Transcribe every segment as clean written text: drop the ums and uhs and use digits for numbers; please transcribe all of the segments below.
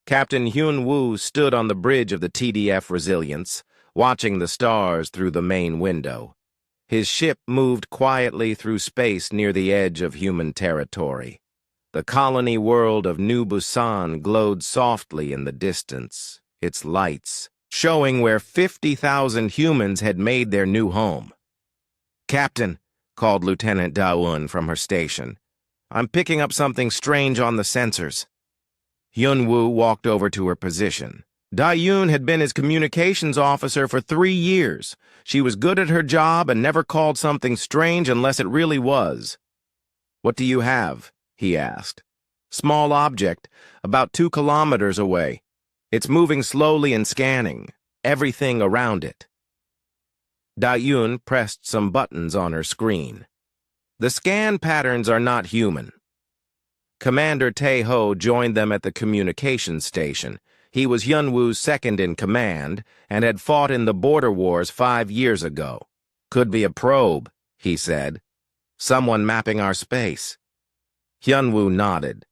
Captain Hyun-woo stood on the bridge of the TDF Resilience, watching the stars through the main window. His ship moved quietly through space near the edge of human territory. The colony world of New Busan glowed softly in the distance, its lights showing where 50,000 humans had made their new home. "Captain," called Lieutenant Da-eun from her station, "I'm picking up something strange on the sensors." Hyun-woo walked over to her position. Da-eun had been his communications officer for 3 years. She was good at her job and never called something strange unless it really was. "What do you have?" he asked. "Small object, about 2 kilometers away. It's moving slowly and scanning everything around it." Da-eun pressed some buttons on her screen. "The scan patterns are not human." Commander Tae-ho joined them at the communications station. He was Hyun-woo's second in command and had fought in the border wars 5 years ago. "Could be a probe," he said. "Someone mapping our space." Hyun-woo nodded.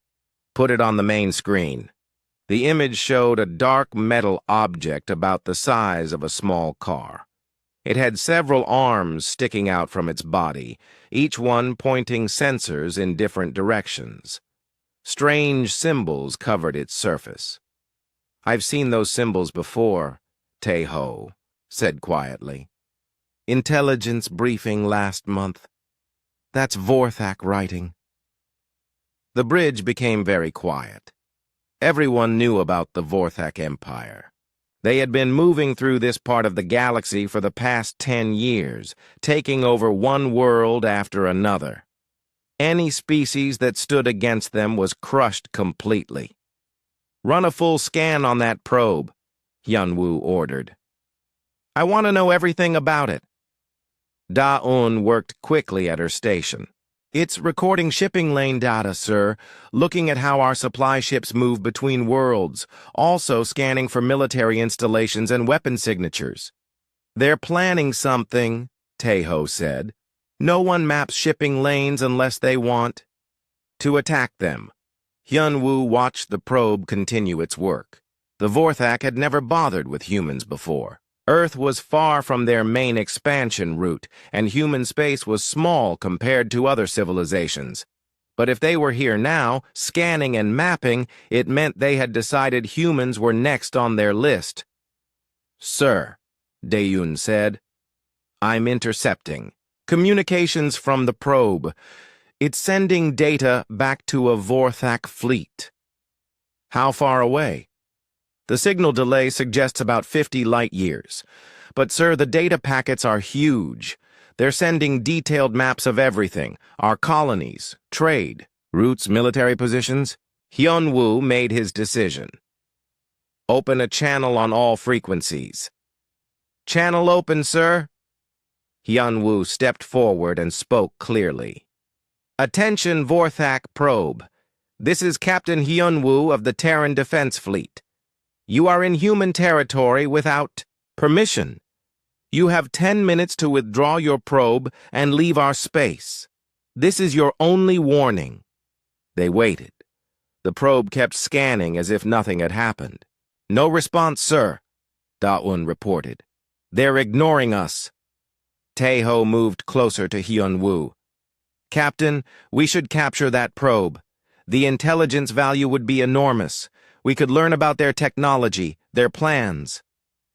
"Put it on the main screen." The image showed a dark metal object about the size of a small car. It had several arms sticking out from its body, each one pointing sensors in different directions. Strange symbols covered its surface. "I've seen those symbols before," Tae-ho said quietly. "Intelligence briefing last month. That's Vorthak writing." The bridge became very quiet. Everyone knew about the Vorthak Empire. They had been moving through this part of the galaxy for the past 10 years, taking over one world after another. Any species that stood against them was crushed completely. "Run a full scan on that probe," Hyun-woo ordered. "I want to know everything about it." Da-eun worked quickly at her station. "It's recording shipping lane data, sir, looking at how our supply ships move between worlds, also scanning for military installations and weapon signatures." "They're planning something," Tae-ho said. "No one maps shipping lanes unless they want to attack them." Hyun-woo watched the probe continue its work. The Vorthak had never bothered with humans before. Earth was far from their main expansion route, and human space was small compared to other civilizations. But if they were here now, scanning and mapping, it meant they had decided humans were next on their list. "Sir," Da-eun said, "I'm intercepting communications from the probe. It's sending data back to a Vorthak fleet." "How far away?" "The signal delay suggests about 50 light years. But, sir, the data packets are huge. They're sending detailed maps of everything, our colonies, trade, routes, military positions." Hyun-woo made his decision. "Open a channel on all frequencies." "Channel open, sir." Hyun-woo stepped forward and spoke clearly. "Attention, Vorthak probe. This is Captain Hyun-woo of the Terran Defense Fleet. You are in human territory without permission. You have 10 minutes to withdraw your probe and leave our space. This is your only warning." They waited. The probe kept scanning as if nothing had happened. "No response, sir," Da-eun reported. "They're ignoring us." Tae-ho moved closer to Hyun-woo. "Captain, we should capture that probe. The intelligence value would be enormous. We could learn about their technology, their plans."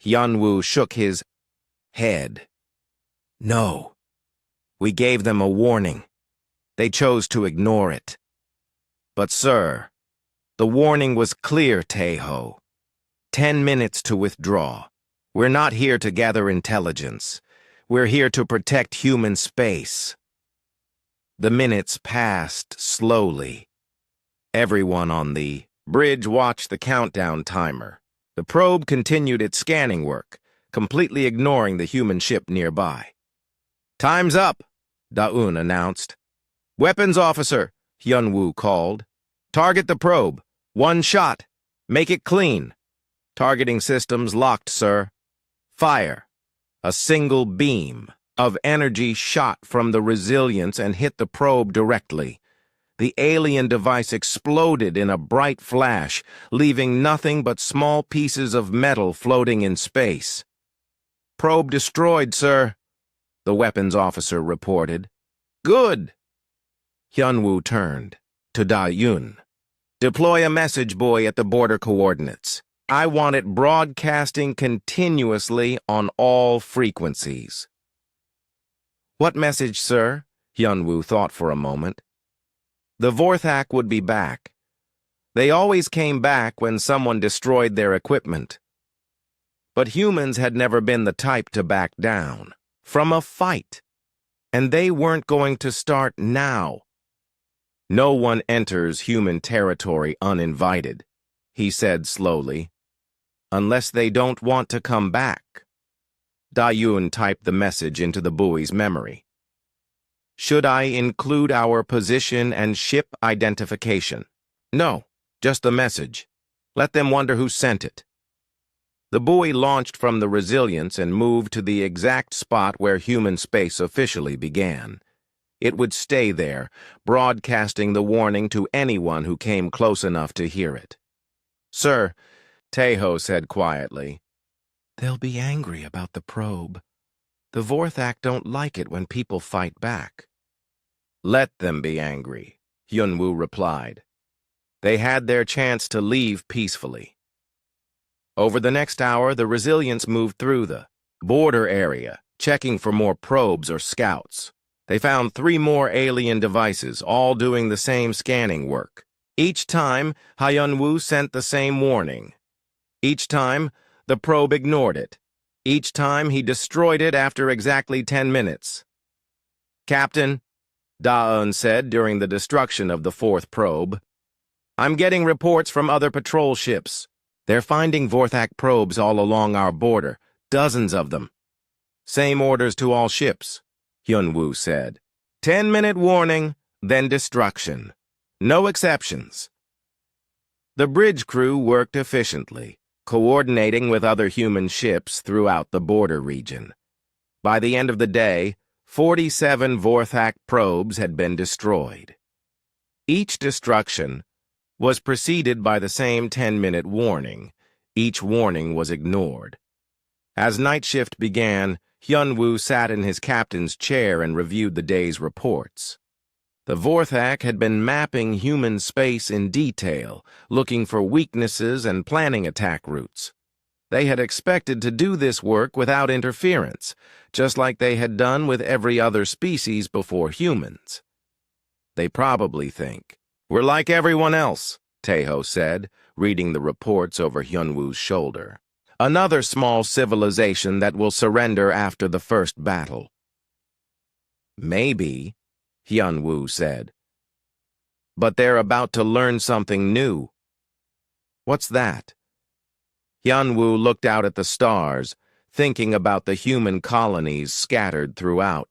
Hyun-woo shook his head. "No. We gave them a warning. They chose to ignore it." "But, sir, the warning was clear, Tae-ho. 10 minutes to withdraw. We're not here to gather intelligence. We're here to protect human space." The minutes passed slowly. Everyone on the bridge watched the countdown timer. The probe continued its scanning work, completely ignoring the human ship nearby. "Time's up," Da-eun announced. "Weapons officer," Hyun-woo called. "Target the probe. 1 shot. Make it clean." "Targeting systems locked, sir." "Fire." A single beam of energy shot from the Resilience and hit the probe directly. The alien device exploded in a bright flash, leaving nothing but small pieces of metal floating in space. "Probe destroyed, sir," the weapons officer reported. "Good." Hyunwoo turned to Da-Yun. "Deploy a message buoy at the border coordinates. I want it broadcasting continuously on all frequencies." "What message, sir?" Hyunwoo thought for a moment. The Vorthak would be back. They always came back when someone destroyed their equipment. But humans had never been the type to back down from a fight, and they weren't going to start now. "No one enters human territory uninvited," he said slowly, "unless they don't want to come back." Da-Yun typed the message into the buoy's memory. "Should I include our position and ship identification?" "No, just the message. Let them wonder who sent it." The buoy launched from the Resilience and moved to the exact spot where human space officially began. It would stay there, broadcasting the warning to anyone who came close enough to hear it. "Sir," Taeho said quietly, "they'll be angry about the probe. The Vorthak don't like it when people fight back." "Let them be angry," Hyunwoo replied. They had their chance to leave peacefully. Over the next hour, the Resilience moved through the border area, checking for more probes or scouts. They found 3 more alien devices, all doing the same scanning work. Each time, Hyunwoo sent the same warning. Each time, the probe ignored it. Each time, he destroyed it after exactly 10 minutes. "Captain," Da-Eun said during the destruction of the 4th probe, "I'm getting reports from other patrol ships. They're finding Vorthak probes all along our border, dozens of them." "Same orders to all ships," Hyunwoo said. 10-minute warning, then destruction. No exceptions." The bridge crew worked efficiently, coordinating with other human ships throughout the border region. By the end of the day, 47 Vorthak probes had been destroyed. Each destruction was preceded by the same 10-minute warning. Each warning was ignored. As night shift began, Hyunwoo sat in his captain's chair and reviewed the day's reports. The Vorthak had been mapping human space in detail, looking for weaknesses and planning attack routes. They had expected to do this work without interference, just like they had done with every other species before humans. They probably think, "We're like everyone else," Taeho said, reading the reports over Hyunwoo's shoulder. "Another small civilization that will surrender after the first battle." "Maybe," Hyunwoo said. "But they're about to learn something new." "What's that?" Hyunwoo looked out at the stars, thinking about the human colonies scattered throughout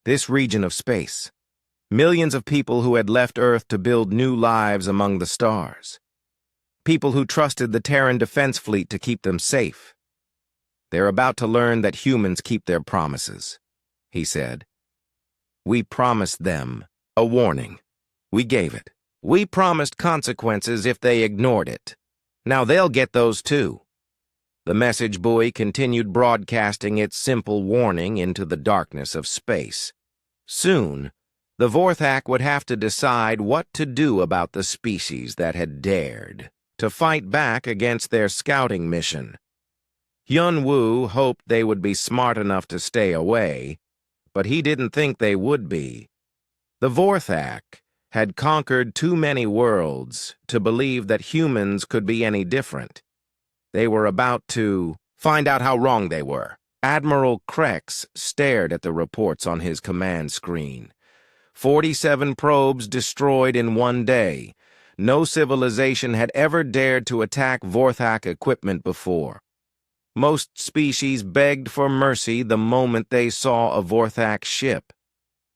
this region of space. Millions of people who had left Earth to build new lives among the stars. People who trusted the Terran Defense Fleet to keep them safe. "They're about to learn that humans keep their promises," he said. "We promised them a warning. We gave it. We promised consequences if they ignored it. Now they'll get those too." The message buoy continued broadcasting its simple warning into the darkness of space. Soon, the Vorthak would have to decide what to do about the species that had dared to fight back against their scouting mission. Hyunwoo hoped they would be smart enough to stay away, but he didn't think they would be. The Vorthak had conquered too many worlds to believe that humans could be any different. They were about to find out how wrong they were. Admiral Krex stared at the reports on his command screen. 47 probes destroyed in one day. No civilization had ever dared to attack Vorthak equipment before. Most species begged for mercy the moment they saw a Vorthak ship.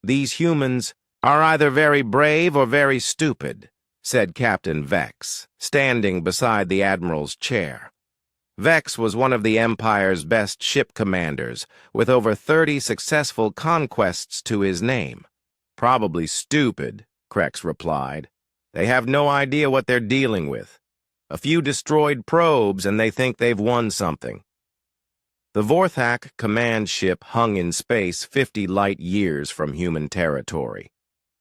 "These humans are either very brave or very stupid," said Captain Vex, standing beside the Admiral's chair. Vex was one of the Empire's best ship commanders, with over 30 successful conquests to his name. "Probably stupid," Krex replied. They have no idea what they're dealing with. A few destroyed probes and they think they've won something. The Vorthak command ship hung in space 50 light years from human territory.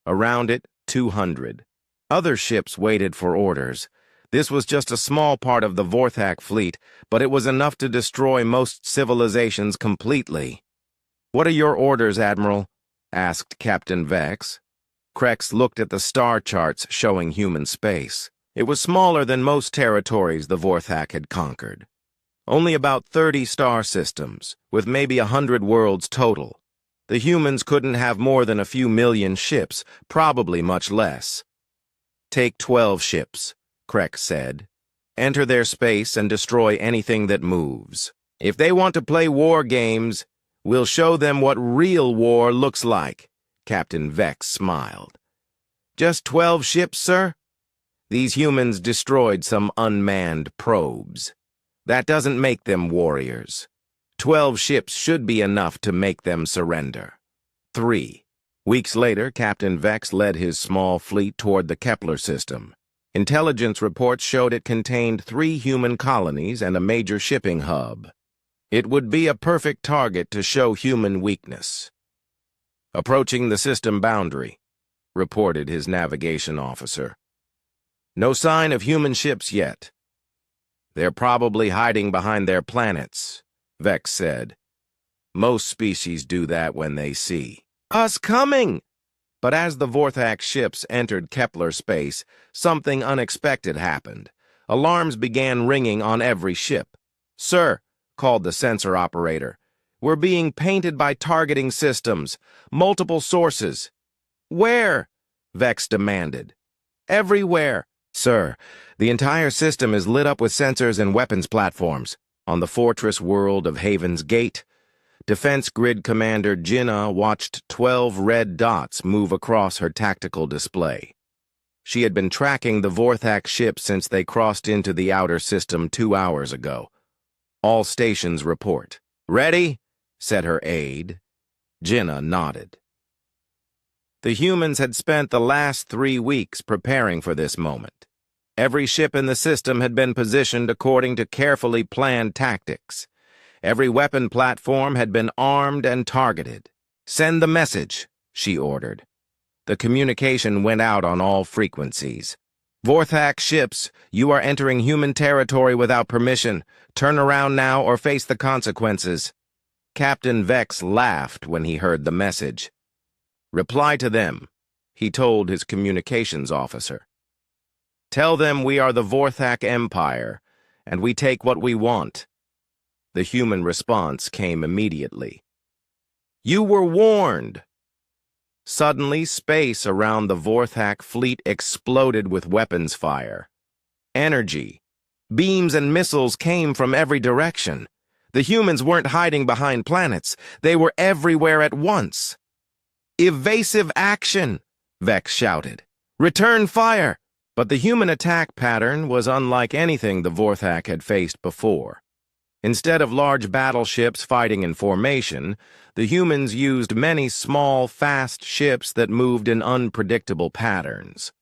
Around it, 200. Other ships waited for orders. This was just a small part of the Vorthak fleet, but it was enough to destroy most civilizations completely. "What are your orders, Admiral?" asked Captain Vex. Krex looked at the star charts showing human space. It was smaller than most territories the Vorthak had conquered. Only about 30 star systems, with maybe 100 worlds total. The humans couldn't have more than a few million ships, probably much less. "Take 12 ships," Krex said. "Enter their space and destroy anything that moves. If they want to play war games, we'll show them what real war looks like." Captain Vex smiled. "Just 12 ships, sir? These humans destroyed some unmanned probes. That doesn't make them warriors. 12 ships should be enough to make them surrender." 3. Weeks later, Captain Vex led his small fleet toward the Kepler system. Intelligence reports showed it contained 3 human colonies and a major shipping hub. It would be a perfect target to show human weakness. "Approaching the system boundary," reported his navigation officer. "No sign of human ships yet." "They're probably hiding behind their planets," Vex said. "Most species do that when they see us coming." But as the Vorthak ships entered Kepler space, something unexpected happened. Alarms began ringing on every ship. "Sir," called the sensor operator, "we're being painted by targeting systems. Multiple sources." "Where?" Vex demanded. "Everywhere." "Sir, the entire system is lit up with sensors and weapons platforms. On the fortress world of Haven's Gate, Defense Grid Commander Jinnah watched 12 red dots move across her tactical display. She had been tracking the Vorthak ships since they crossed into the outer system 2 hours ago. All stations report." "Ready?" said her aide. Jinnah nodded. The humans had spent the last 3 weeks preparing for this moment. Every ship in the system had been positioned according to carefully planned tactics. Every weapon platform had been armed and targeted. "Send the message," she ordered. The communication went out on all frequencies. "Vorthak ships, you are entering human territory without permission. Turn around now or face the consequences." Captain Vex laughed when he heard the message. "Reply to them," he told his communications officer. "Tell them we are the Vorthak Empire, and we take what we want." The human response came immediately. "You were warned." Suddenly, space around the Vorthak fleet exploded with weapons fire. Energy, beams and missiles came from every direction. The humans weren't hiding behind planets. They were everywhere at once. "Evasive action!" Vex shouted. "Return fire!" But the human attack pattern was unlike anything the Vorthak had faced before. Instead of large battleships fighting in formation, the humans used many small, fast ships that moved in unpredictable patterns.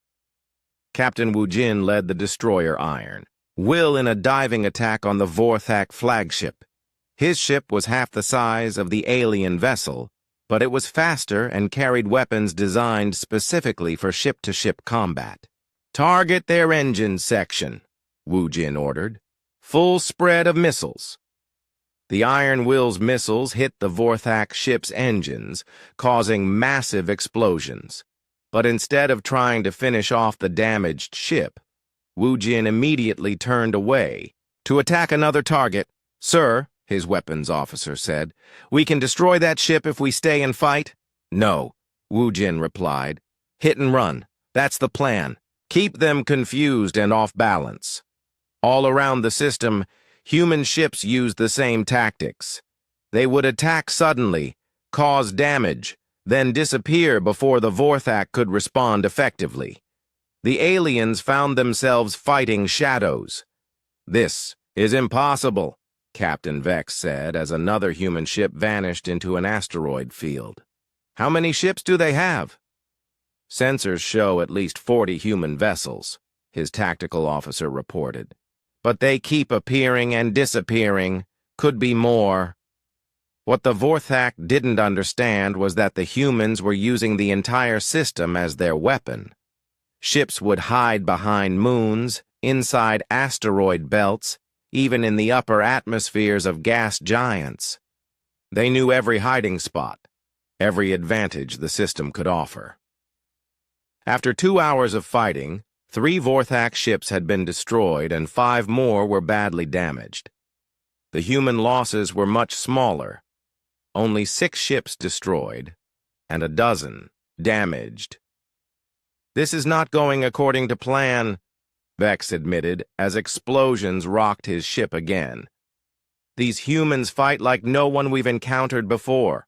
Captain Wujin led the destroyer Iron, Will in a diving attack on the Vorthak flagship. His ship was half the size of the alien vessel, but it was faster and carried weapons designed specifically for ship-to-ship combat. "Target their engine section," Wujin ordered. "Full spread of missiles." The Iron Will's missiles hit the Vorthak ship's engines, causing massive explosions. But instead of trying to finish off the damaged ship, Wujin immediately turned away to attack another target. "Sir," his weapons officer said, "we can destroy that ship if we stay and fight." "No," Wujin replied. "Hit and run. That's the plan. Keep them confused and off balance." All around the system, human ships used the same tactics. They would attack suddenly, cause damage, then disappear before the Vorthak could respond effectively. The aliens found themselves fighting shadows. "This is impossible," Captain Vex said as another human ship vanished into an asteroid field. "How many ships do they have?" Sensors show at least 40 human vessels, his tactical officer reported. But they keep appearing and disappearing. Could be more. What the Vorthak didn't understand was that the humans were using the entire system as their weapon. Ships would hide behind moons, inside asteroid belts, even in the upper atmospheres of gas giants. They knew every hiding spot, every advantage the system could offer. After 2 hours of fighting, 3 Vorthak ships had been destroyed and 5 more were badly damaged. The human losses were much smaller. Only 6 ships destroyed, and a dozen damaged. "This is not going according to plan," Vex admitted as explosions rocked his ship again. "These humans fight like no one we've encountered before."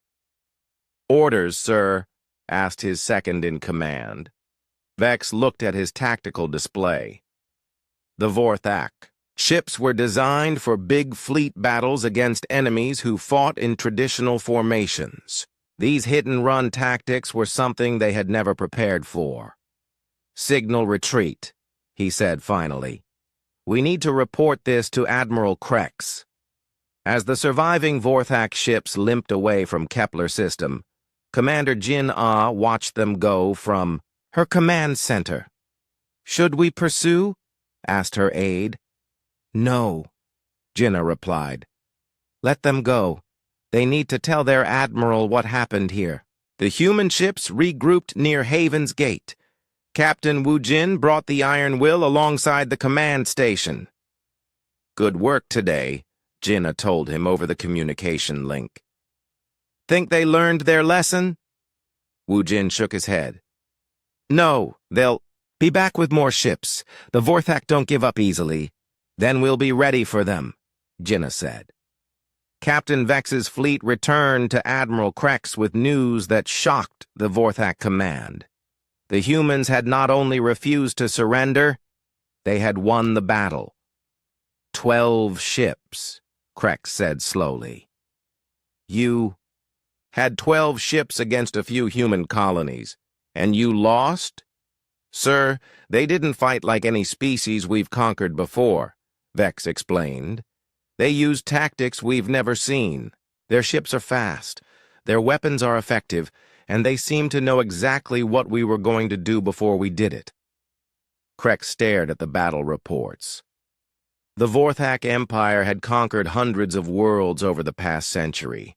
"Orders, sir?" asked his second-in-command. Vex looked at his tactical display. The Vorthak. Ships were designed for big fleet battles against enemies who fought in traditional formations. These hit-and-run tactics were something they had never prepared for. "Signal retreat," he said finally. "We need to report this to Admiral Krex." As the surviving Vorthak ships limped away from Kepler system, Commander Jin Ah watched them go from her command center. "Should we pursue?" asked her aide. "No," Jinnah replied. "Let them go. They need to tell their admiral what happened here." The human ships regrouped near Haven's Gate. Captain Wu Jin brought the Iron Will alongside the command station. "Good work today," Jinnah told him over the communication link. "Think they learned their lesson?" Wu Jin shook his head. "No, they'll be back with more ships. The Vorthak don't give up easily. Then we'll be ready for them," Jinnah said. Captain Vex's fleet returned to Admiral Krex with news that shocked the Vorthak command. The humans had not only refused to surrender, they had won the battle. 12 ships, Krex said slowly. "You had 12 ships against a few human colonies, and you lost?" "Sir, they didn't fight like any species we've conquered before," Vex explained. "They used tactics we've never seen. Their ships are fast, their weapons are effective, and they seemed to know exactly what we were going to do before we did it." Krex stared at the battle reports. The Vorthak Empire had conquered hundreds of worlds over the past century.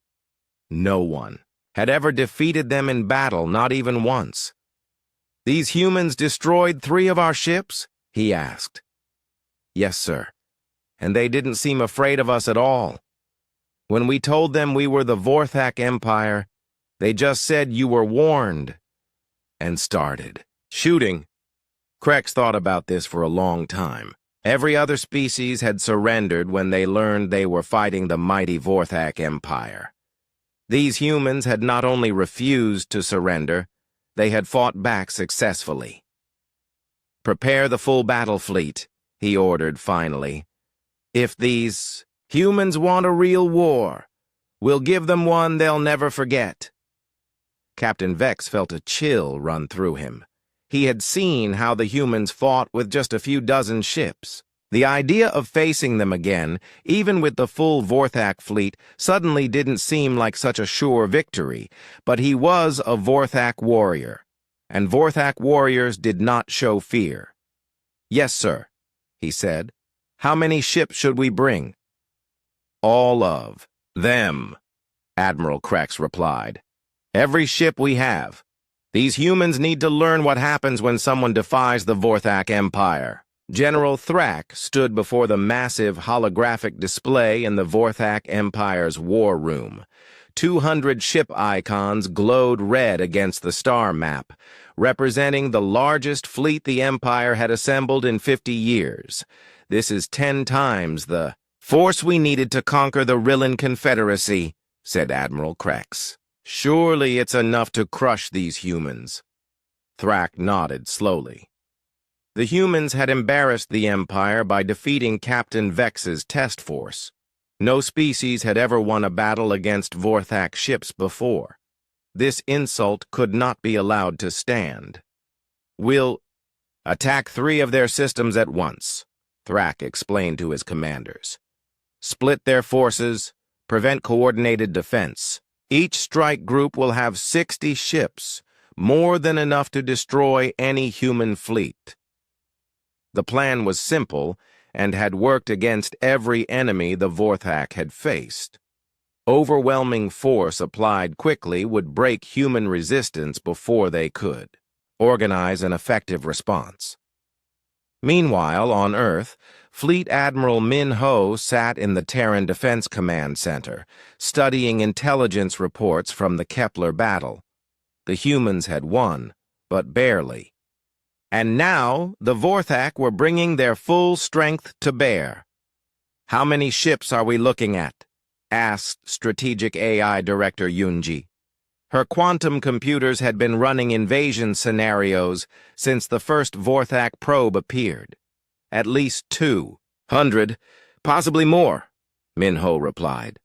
No one had ever defeated them in battle, not even once. "These humans destroyed 3 of our ships?" he asked. "Yes, sir. And they didn't seem afraid of us at all. When we told them we were the Vorthak Empire, they just said you were warned," and started shooting. Krex thought about this for a long time. Every other species had surrendered when they learned they were fighting the mighty Vorthak Empire. These humans had not only refused to surrender, they had fought back successfully. "Prepare the full battle fleet," he ordered finally. "If these humans want a real war, we'll give them one they'll never forget." Captain Vex felt a chill run through him. He had seen how the humans fought with just a few dozen ships. The idea of facing them again, even with the full Vorthak fleet, suddenly didn't seem like such a sure victory, but he was a Vorthak warrior, and Vorthak warriors did not show fear. "Yes, sir," he said. "How many ships should we bring?" "All of them," Admiral Krex replied. "Every ship we have. These humans need to learn what happens when someone defies the Vorthak Empire." General Thrak stood before the massive holographic display in the Vorthak Empire's war room. 200 ship icons glowed red against the star map, representing the largest fleet the Empire had assembled in 50 years. "This is 10 times the force we needed to conquer the Rillan Confederacy," said Admiral Krex. "Surely it's enough to crush these humans." Thrak nodded slowly. The humans had embarrassed the Empire by defeating Captain Vex's test force. No species had ever won a battle against Vorthak ships before. This insult could not be allowed to stand. We'll attack 3 of their systems at once, Thrak explained to his commanders. Split their forces, prevent coordinated defense. Each strike group will have 60 ships, more than enough to destroy any human fleet. The plan was simple and had worked against every enemy the Vorthak had faced. Overwhelming force applied quickly would break human resistance before they could organize an effective response. Meanwhile, on Earth, Fleet Admiral Min Ho sat in the Terran Defense Command Center, studying intelligence reports from the Kepler battle. The humans had won, but barely. And now, the Vorthak were bringing their full strength to bear. "How many ships are we looking at?" asked Strategic AI Director Yunji. Her quantum computers had been running invasion scenarios since the first Vorthak probe appeared. "At least 200, possibly more," Minho replied.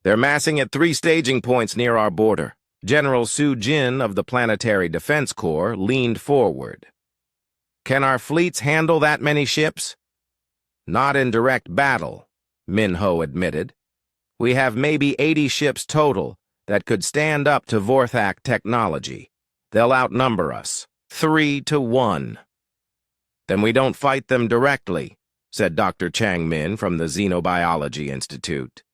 "They're massing at 3 staging points near our border." General Su Jin of the Planetary Defense Corps leaned forward. "Can our fleets handle that many ships?" "Not in direct battle," Minho admitted. "We have maybe 80 ships total that could stand up to Vorthak technology. They'll outnumber us, 3-1. "Then we don't fight them directly," said Dr. Chang Min from the Xenobiology Institute.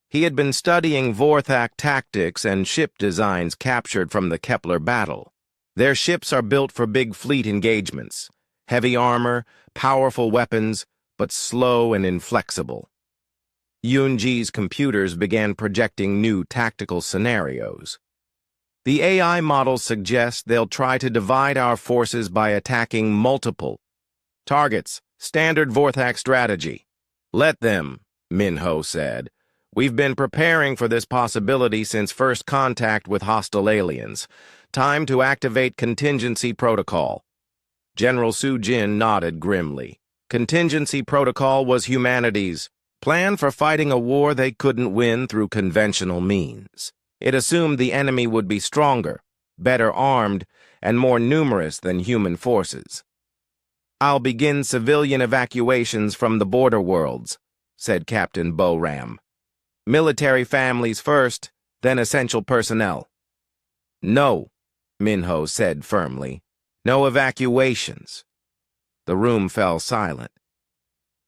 He had been studying Vorthak tactics and ship designs captured from the Kepler battle. Their ships are built for big fleet engagements, heavy armor, powerful weapons, but slow and inflexible. Yunji's computers began projecting new tactical scenarios. The AI models suggest they'll try to divide our forces by attacking multiple targets, standard Vorthak strategy. "Let them," Minho said. "We've been preparing for this possibility since first contact with hostile aliens. Time to activate contingency protocol." General Su Jin nodded grimly. Contingency protocol was humanity's plan for fighting a war they couldn't win through conventional means. It assumed the enemy would be stronger, better armed, and more numerous than human forces. "I'll begin civilian evacuations from the border worlds," said Captain Bo-Ram. "Military families first, then essential personnel." "No," Minho said firmly. "No evacuations." The room fell silent.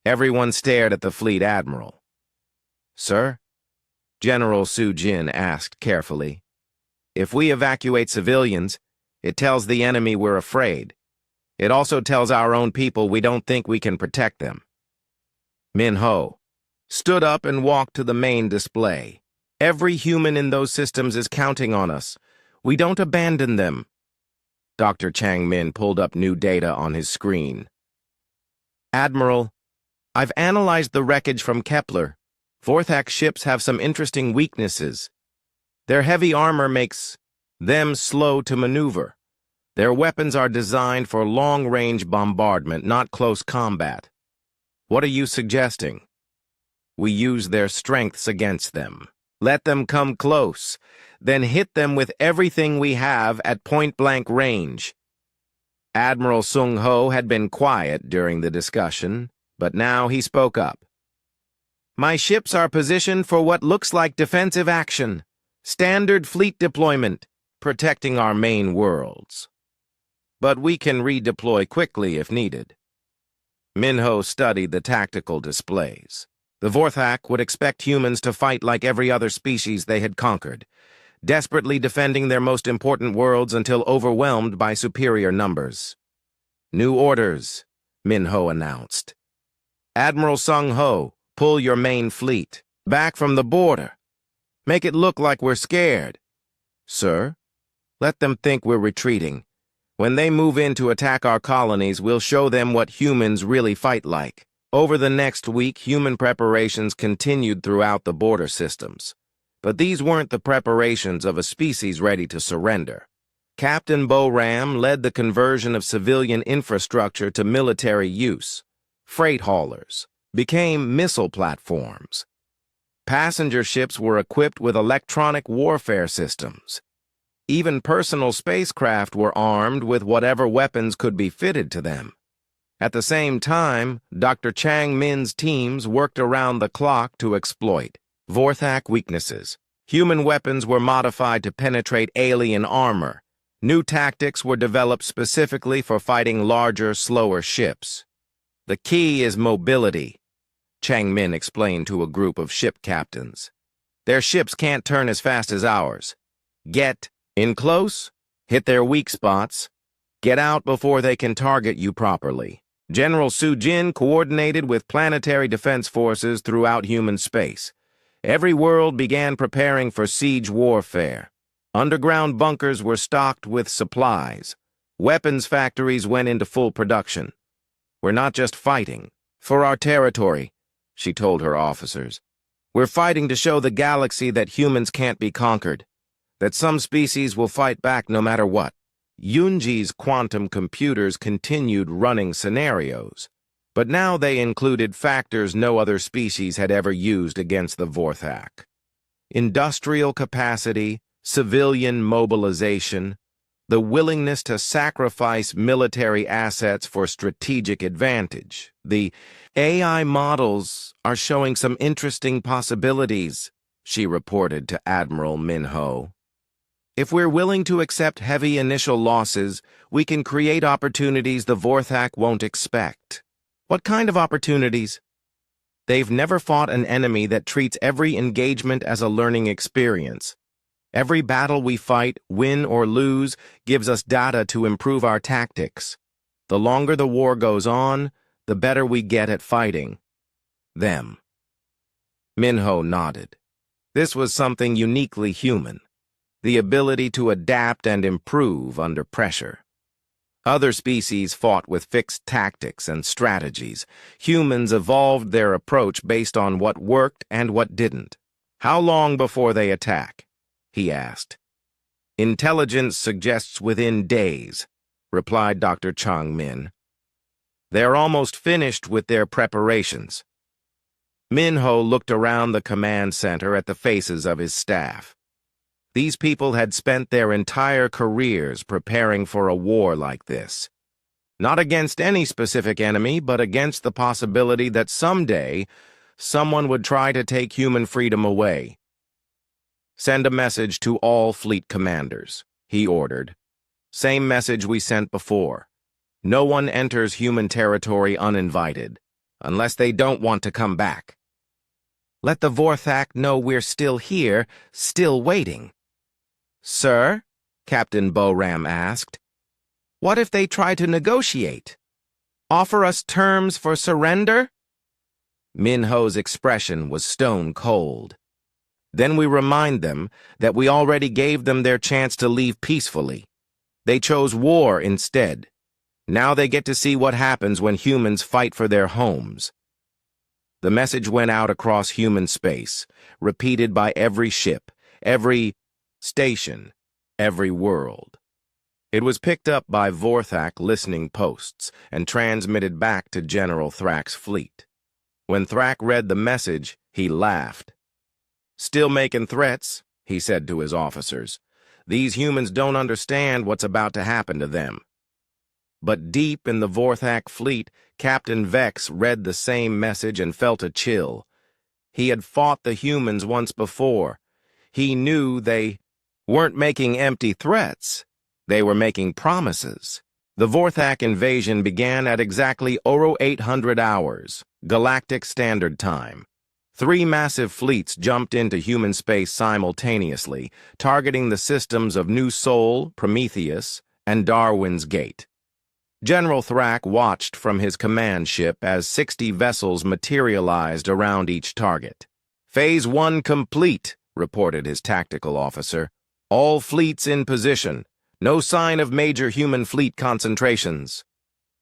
Everyone stared at the fleet admiral. "Sir?" General Su Jin asked carefully. "If we evacuate civilians, it tells the enemy we're afraid. It also tells our own people we don't think we can protect them." Minho stood up and walked to the main display. "Every human in those systems is counting on us. We don't abandon them." Dr. Chang Min pulled up new data on his screen. "Admiral, I've analyzed the wreckage from Kepler. Vorthak ships have some interesting weaknesses. Their heavy armor makes them slow to maneuver. Their weapons are designed for long-range bombardment, not close combat. What are you suggesting?" "We use their strengths against them. Let them come close, then hit them with everything we have at point-blank range." Admiral Sung Ho had been quiet during the discussion, but now he spoke up. "My ships are positioned for what looks like defensive action, standard fleet deployment, protecting our main worlds. But we can redeploy quickly if needed." Minho studied the tactical displays. The Vorthak would expect humans to fight like every other species they had conquered, desperately defending their most important worlds until overwhelmed by superior numbers. "New orders," Minho announced. "Admiral Sung Ho, pull your main fleet back from the border. Make it look like we're scared." "Sir?" "Let them think we're retreating. When they move in to attack our colonies, we'll show them what humans really fight like." Over the next week, human preparations continued throughout the border systems. But these weren't the preparations of a species ready to surrender. Captain Bo-Ram led the conversion of civilian infrastructure to military use. Freight haulers became missile platforms. Passenger ships were equipped with electronic warfare systems. Even personal spacecraft were armed with whatever weapons could be fitted to them. At the same time, Dr. Chang Min's teams worked around the clock to exploit Vorthak weaknesses. Human weapons were modified to penetrate alien armor. New tactics were developed specifically for fighting larger, slower ships. The key is mobility, Chang Min explained to a group of ship captains. Their ships can't turn as fast as ours. Get in close, hit their weak spots, get out before they can target you properly. General Su Jin coordinated with planetary defense forces throughout human space. Every world began preparing for siege warfare. Underground bunkers were stocked with supplies. Weapons factories went into full production. We're not just fighting for our territory, she told her officers. We're fighting to show the galaxy that humans can't be conquered, that some species will fight back no matter what. Yunji's quantum computers continued running scenarios, but now they included factors no other species had ever used against the Vorthak. Industrial capacity, civilian mobilization, the willingness to sacrifice military assets for strategic advantage. The AI models are showing some interesting possibilities, she reported to Admiral Minho. If we're willing to accept heavy initial losses, we can create opportunities the Vorthak won't expect. What kind of opportunities? They've never fought an enemy that treats every engagement as a learning experience. Every battle we fight, win or lose, gives us data to improve our tactics. The longer the war goes on, the better we get at fighting them. Minho nodded. This was something uniquely human, the ability to adapt and improve under pressure. Other species fought with fixed tactics and strategies. Humans evolved their approach based on what worked and what didn't. How long before they attack? He asked. Intelligence suggests within days, replied Dr. Chang Min. They're almost finished with their preparations. Minho looked around the command center at the faces of his staff. These people had spent their entire careers preparing for a war like this. Not against any specific enemy, but against the possibility that someday someone would try to take human freedom away. Send a message to all fleet commanders, he ordered. Same message we sent before. No one enters human territory uninvited, unless they don't want to come back. Let the Vorthak know we're still here, still waiting. Sir, Captain Boram asked, what if they try to negotiate? Offer us terms for surrender? Minho's expression was stone cold. Then we remind them that we already gave them their chance to leave peacefully. They chose war instead. Now they get to see what happens when humans fight for their homes. The message went out across human space, repeated by every ship, every station, every world. It was picked up by Vorthak listening posts and transmitted back to General Thrak's fleet. When Thrak read the message, he laughed. Still making threats, he said to his officers. These humans don't understand what's about to happen to them. But deep in the Vorthak fleet, Captain Vex read the same message and felt a chill. He had fought the humans once before. He knew they weren't making empty threats. They were making promises. The Vorthak invasion began at exactly 0800 hours, Galactic Standard Time. 3 massive fleets jumped into human space simultaneously, targeting the systems of New Sol, Prometheus, and Darwin's Gate. General Thrak watched from his command ship as 60 vessels materialized around each target. Phase 1 complete, reported his tactical officer. All fleets in position. No sign of major human fleet concentrations.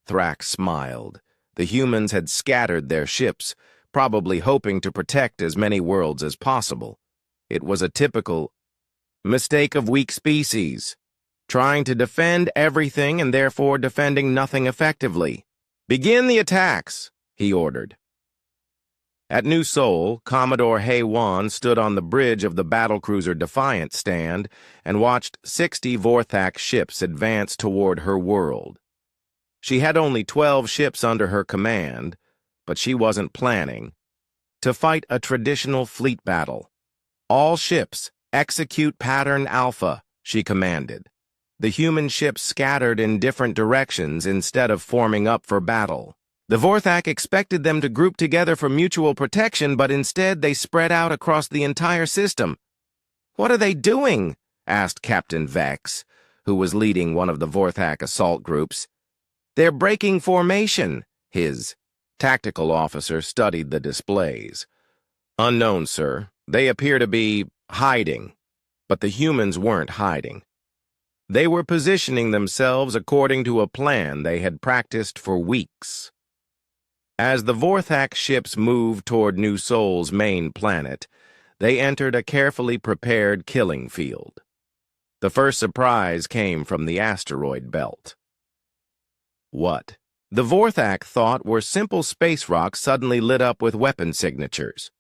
Thrak smiled. The humans had scattered their ships, probably hoping to protect as many worlds as possible. It was a typical mistake of weak species, trying to defend everything and therefore defending nothing effectively. Begin the attacks, he ordered. At New Seoul, Commodore Hay-Wan stood on the bridge of the battlecruiser Defiant stand and watched 60 Vorthak ships advance toward her world. She had only 12 ships under her command, but she wasn't planning to fight a traditional fleet battle. All ships, execute pattern Alpha, she commanded. The human ships scattered in different directions instead of forming up for battle. The Vorthak expected them to group together for mutual protection, but instead they spread out across the entire system. "What are they doing?" asked Captain Vex, who was leading one of the Vorthak assault groups. "They're breaking formation." His tactical officer studied the displays. "Unknown, sir. They appear to be hiding." But the humans weren't hiding. They were positioning themselves according to a plan they had practiced for weeks. As the Vorthak ships moved toward New Seoul's main planet, they entered a carefully prepared killing field. The first surprise came from the asteroid belt. What the Vorthak thought were simple space rocks suddenly lit up with weapon signatures.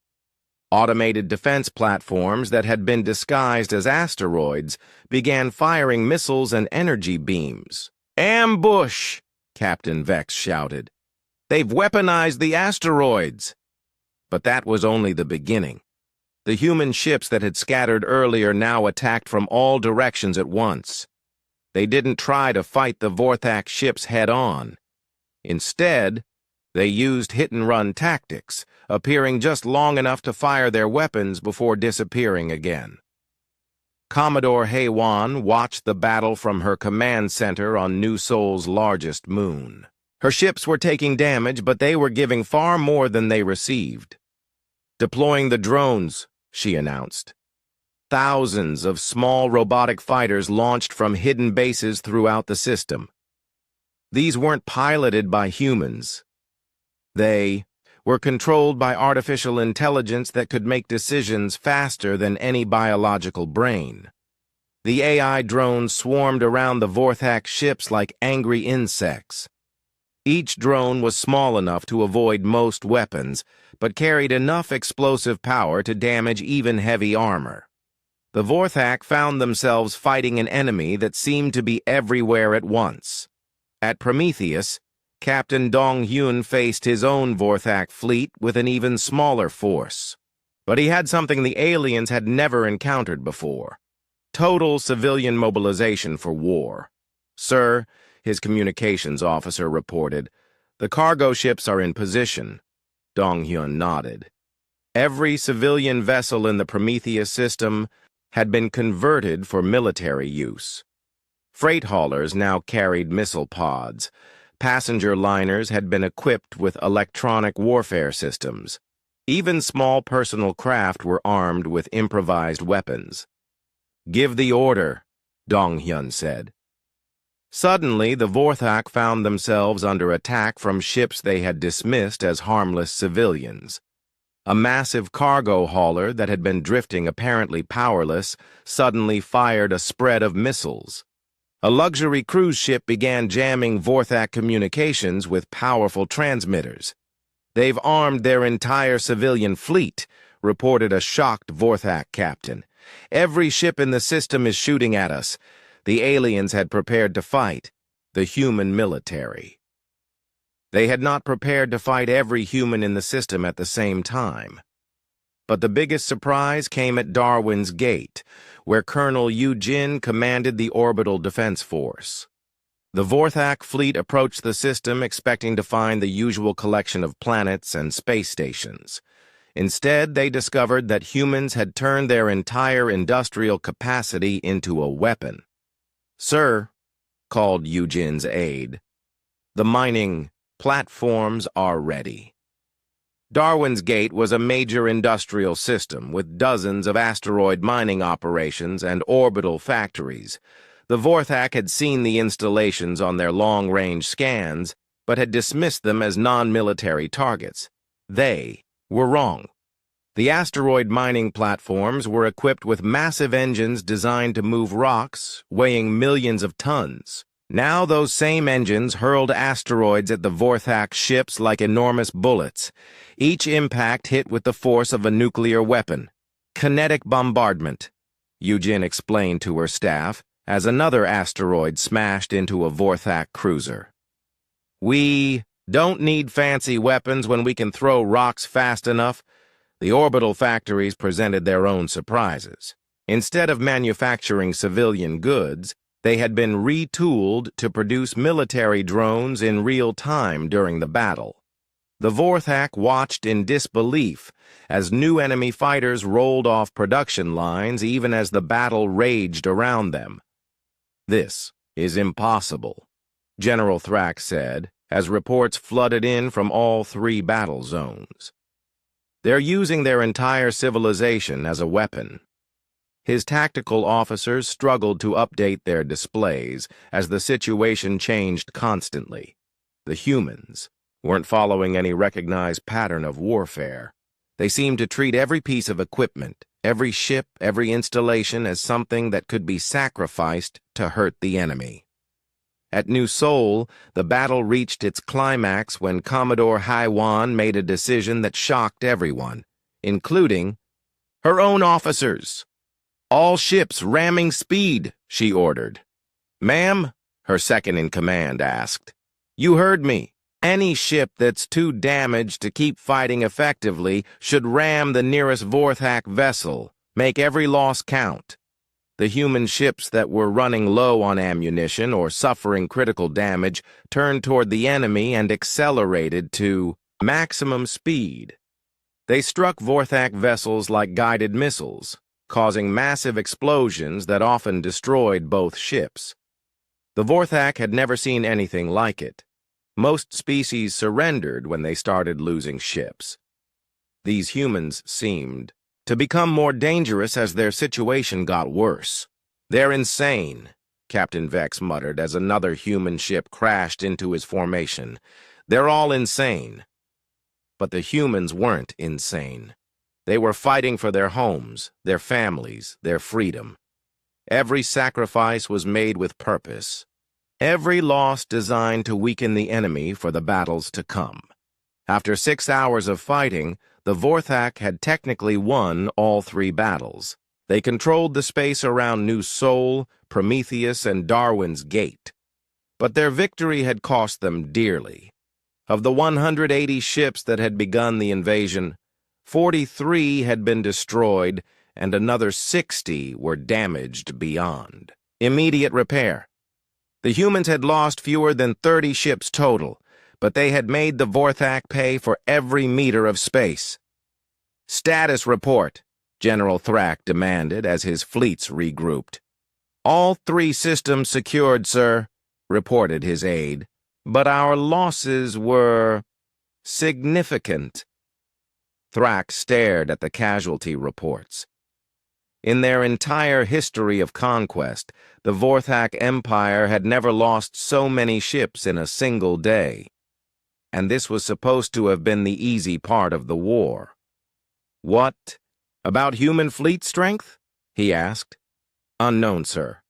Automated defense platforms that had been disguised as asteroids began firing missiles and energy beams. "Ambush!" Captain Vex shouted. "They've weaponized the asteroids!" But that was only the beginning. The human ships that had scattered earlier now attacked from all directions at once. They didn't try to fight the Vorthak ships head-on. Instead, they used hit-and-run tactics, appearing just long enough to fire their weapons before disappearing again. Commodore Hay-Wan watched the battle from her command center on New Seoul's largest moon. Her ships were taking damage, but they were giving far more than they received. "Deploying the drones," she announced. Thousands of small robotic fighters launched from hidden bases throughout the system. These weren't piloted by humans. They were controlled by artificial intelligence that could make decisions faster than any biological brain. The AI drones swarmed around the Vorthak ships like angry insects. Each drone was small enough to avoid most weapons, but carried enough explosive power to damage even heavy armor. The Vorthak found themselves fighting an enemy that seemed to be everywhere at once. At Prometheus, Captain Dong-hyun faced his own Vorthak fleet with an even smaller force. But he had something the aliens had never encountered before: total civilian mobilization for war. "Sir," his communications officer reported, "the cargo ships are in position." Dong-hyun nodded. Every civilian vessel in the Prometheus system had been converted for military use. Freight haulers now carried missile pods. Passenger liners had been equipped with electronic warfare systems. Even small personal craft were armed with improvised weapons. "Give the order," Dong-hyun said. Suddenly, the Vorthak found themselves under attack from ships they had dismissed as harmless civilians. A massive cargo hauler that had been drifting apparently powerless suddenly fired a spread of missiles. A luxury cruise ship began jamming Vorthak communications with powerful transmitters. "They've armed their entire civilian fleet," reported a shocked Vorthak captain. "Every ship in the system is shooting at us." The aliens had prepared to fight the human military. They had not prepared to fight every human in the system at the same time. But the biggest surprise came at Darwin's Gate, where Colonel Yu Jin commanded the Orbital Defense Force. The Vorthak fleet approached the system expecting to find the usual collection of planets and space stations. Instead, they discovered that humans had turned their entire industrial capacity into a weapon. "Sir," called Yu Jin's aide, "the mining platforms are ready." Darwin's Gate was a major industrial system with dozens of asteroid mining operations and orbital factories. The Vorthak had seen the installations on their long-range scans, but had dismissed them as non-military targets. They were wrong. The asteroid mining platforms were equipped with massive engines designed to move rocks weighing millions of tons. Now those same engines hurled asteroids at the Vorthak ships like enormous bullets, each impact hit with the force of a nuclear weapon. Kinetic bombardment, Yujin explained to her staff as another asteroid smashed into a Vorthak cruiser. We don't need fancy weapons when we can throw rocks fast enough. The orbital factories presented their own surprises. Instead of manufacturing civilian goods, they had been retooled to produce military drones in real time during the battle. The Vorthak watched in disbelief as new enemy fighters rolled off production lines even as the battle raged around them. "This is impossible," General Thrak said, as reports flooded in from all 3 battle zones. "They're using their entire civilization as a weapon." His tactical officers struggled to update their displays as the situation changed constantly. The humans weren't following any recognized pattern of warfare. They seemed to treat every piece of equipment, every ship, every installation as something that could be sacrificed to hurt the enemy. At New Seoul, the battle reached its climax when Commodore Haiwan made a decision that shocked everyone, including her own officers. "All ships ramming speed," she ordered. "Ma'am?" her second-in-command asked. "You heard me. Any ship that's too damaged to keep fighting effectively should ram the nearest Vorthak vessel. Make every loss count." The human ships that were running low on ammunition or suffering critical damage turned toward the enemy and accelerated to maximum speed. They struck Vorthak vessels like guided missiles, causing massive explosions that often destroyed both ships. The Vorthak had never seen anything like it. Most species surrendered when they started losing ships. These humans seemed to become more dangerous as their situation got worse. "They're insane," Captain Vex muttered as another human ship crashed into his formation. "They're all insane." But the humans weren't insane. They were fighting for their homes, their families, their freedom. Every sacrifice was made with purpose. Every loss designed to weaken the enemy for the battles to come. After 6 hours of fighting, the Vorthak had technically won all 3 battles. They controlled the space around New Seoul, Prometheus, and Darwin's Gate. But their victory had cost them dearly. Of the 180 ships that had begun the invasion, 43 had been destroyed, and another 60 were damaged beyond immediate repair. The humans had lost fewer than 30 ships total, but they had made the Vorthak pay for every meter of space. "Status report," General Thrak demanded as his fleets regrouped. "All 3 systems secured, sir," reported his aide. "But our losses were significant." Thrak stared at the casualty reports. In their entire history of conquest, the Vorthak Empire had never lost so many ships in a single day. And this was supposed to have been the easy part of the war. "What about human fleet strength?" he asked. "Unknown, sir.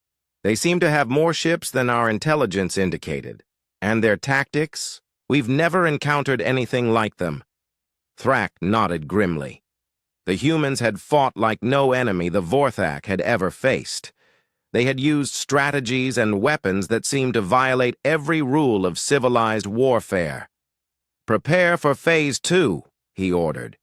They seem to have more ships than our intelligence indicated. And their tactics? We've never encountered anything like them." Thrak nodded grimly. The humans had fought like no enemy the Vorthak had ever faced. They had used strategies and weapons that seemed to violate every rule of civilized warfare. "Prepare for Phase 2, he ordered.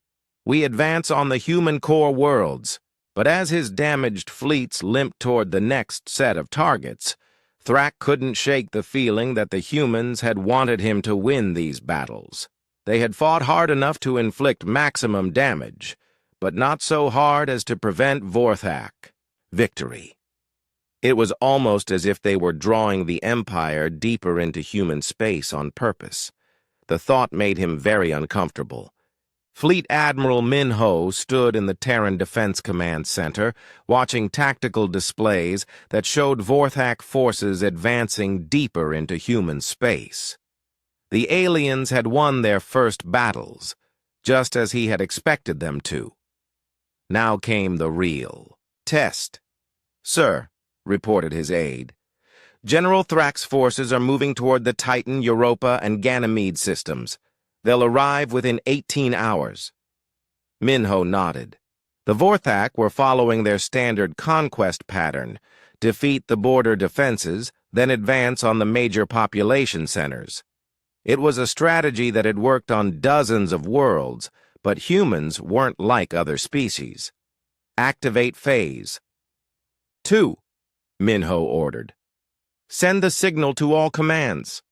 "We advance on the human core worlds." But as his damaged fleets limped toward the next set of targets, Thrak couldn't shake the feeling that the humans had wanted him to win these battles. They had fought hard enough to inflict maximum damage, but not so hard as to prevent Vorthak victory. It was almost as if they were drawing the Empire deeper into human space on purpose. The thought made him very uncomfortable. Fleet Admiral Minho stood in the Terran Defense Command Center, watching tactical displays that showed Vorthak forces advancing deeper into human space. The aliens had won their first battles, just as he had expected them to. Now came the real test. "Sir," reported his aide, General Thrax's forces are moving toward the Titan, Europa, and Ganymede systems. They'll arrive within 18 hours. Minho nodded. The Vorthak were following their standard conquest pattern: defeat the border defenses, then advance on the major population centers. It was a strategy that had worked on dozens of worlds, but humans weren't like other species. Activate phase. 2, Minho ordered. Send the signal to all commands.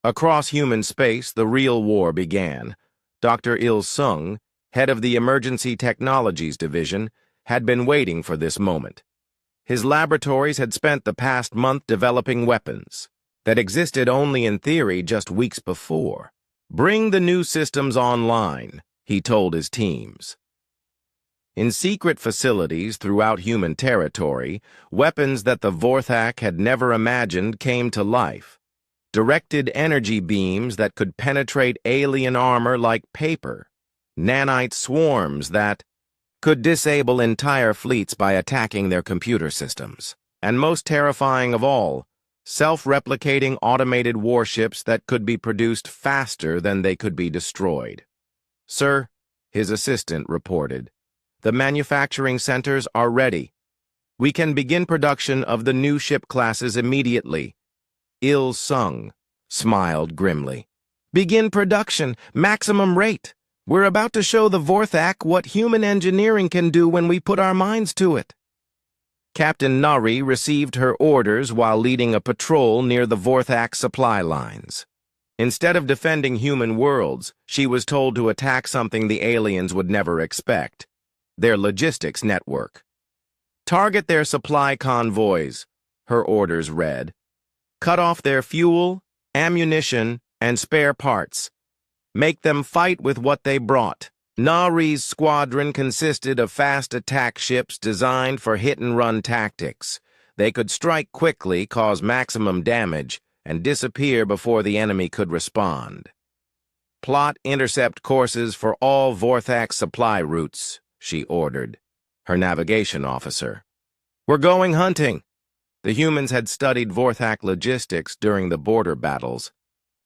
Across human space, the real war began. Dr. Il-sung, head of the Emergency Technologies Division, had been waiting for this moment. His laboratories had spent the past month developing weapons that existed only in theory just weeks before. Bring the new systems online, he told his teams. In secret facilities throughout human territory, weapons that the Vorthak had never imagined came to life. Directed energy beams that could penetrate alien armor like paper. Nanite swarms that could disable entire fleets by attacking their computer systems. And most terrifying of all, self-replicating automated warships that could be produced faster than they could be destroyed. Sir, his assistant reported, the manufacturing centers are ready. We can begin production of the new ship classes immediately. Il-sung smiled grimly. Begin production, maximum rate. We're about to show the Vorthak what human engineering can do when we put our minds to it. Captain Nari received her orders while leading a patrol near the Vorthak supply lines. Instead of defending human worlds, she was told to attack something the aliens would never expect: their logistics network. Target their supply convoys, her orders read. Cut off their fuel, ammunition, and spare parts. Make them fight with what they brought. Nari's squadron consisted of fast attack ships designed for hit-and-run tactics. They could strike quickly, cause maximum damage, and disappear before the enemy could respond. Plot intercept courses for all Vorthak supply routes, she ordered, her navigation officer. We're going hunting. The humans had studied Vorthak logistics during the border battles.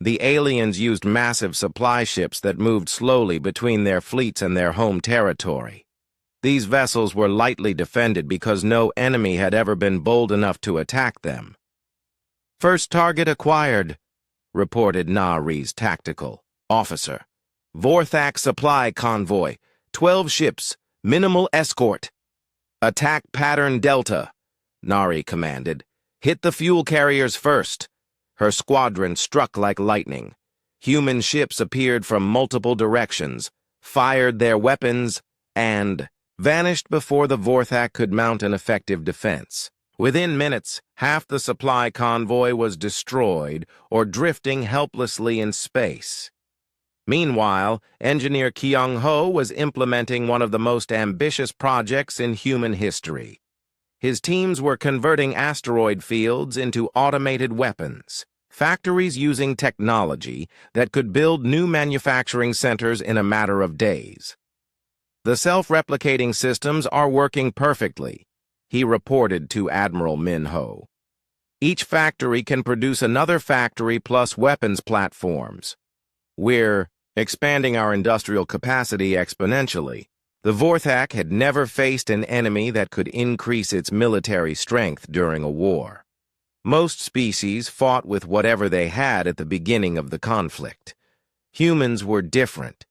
The aliens used massive supply ships that moved slowly between their fleets and their home territory. These vessels were lightly defended because no enemy had ever been bold enough to attack them. First target acquired, reported Nari's tactical officer. Vorthak supply convoy, 12 ships, minimal escort. Attack pattern Delta, Nari commanded. Hit the fuel carriers first. Her squadron struck like lightning. Human ships appeared from multiple directions, fired their weapons, and vanished before the Vorthak could mount an effective defense. Within minutes, half the supply convoy was destroyed or drifting helplessly in space. Meanwhile, engineer Kyung-ho was implementing one of the most ambitious projects in human history. His teams were converting asteroid fields into automated weapons. Factories using technology that could build new manufacturing centers in a matter of days. The self-replicating systems are working perfectly, he reported to Admiral Minho. Each factory can produce another factory plus weapons platforms. We're expanding our industrial capacity exponentially. The Vorthak had never faced an enemy that could increase its military strength during a war. Most species fought with whatever they had at the beginning of the conflict. Humans were different.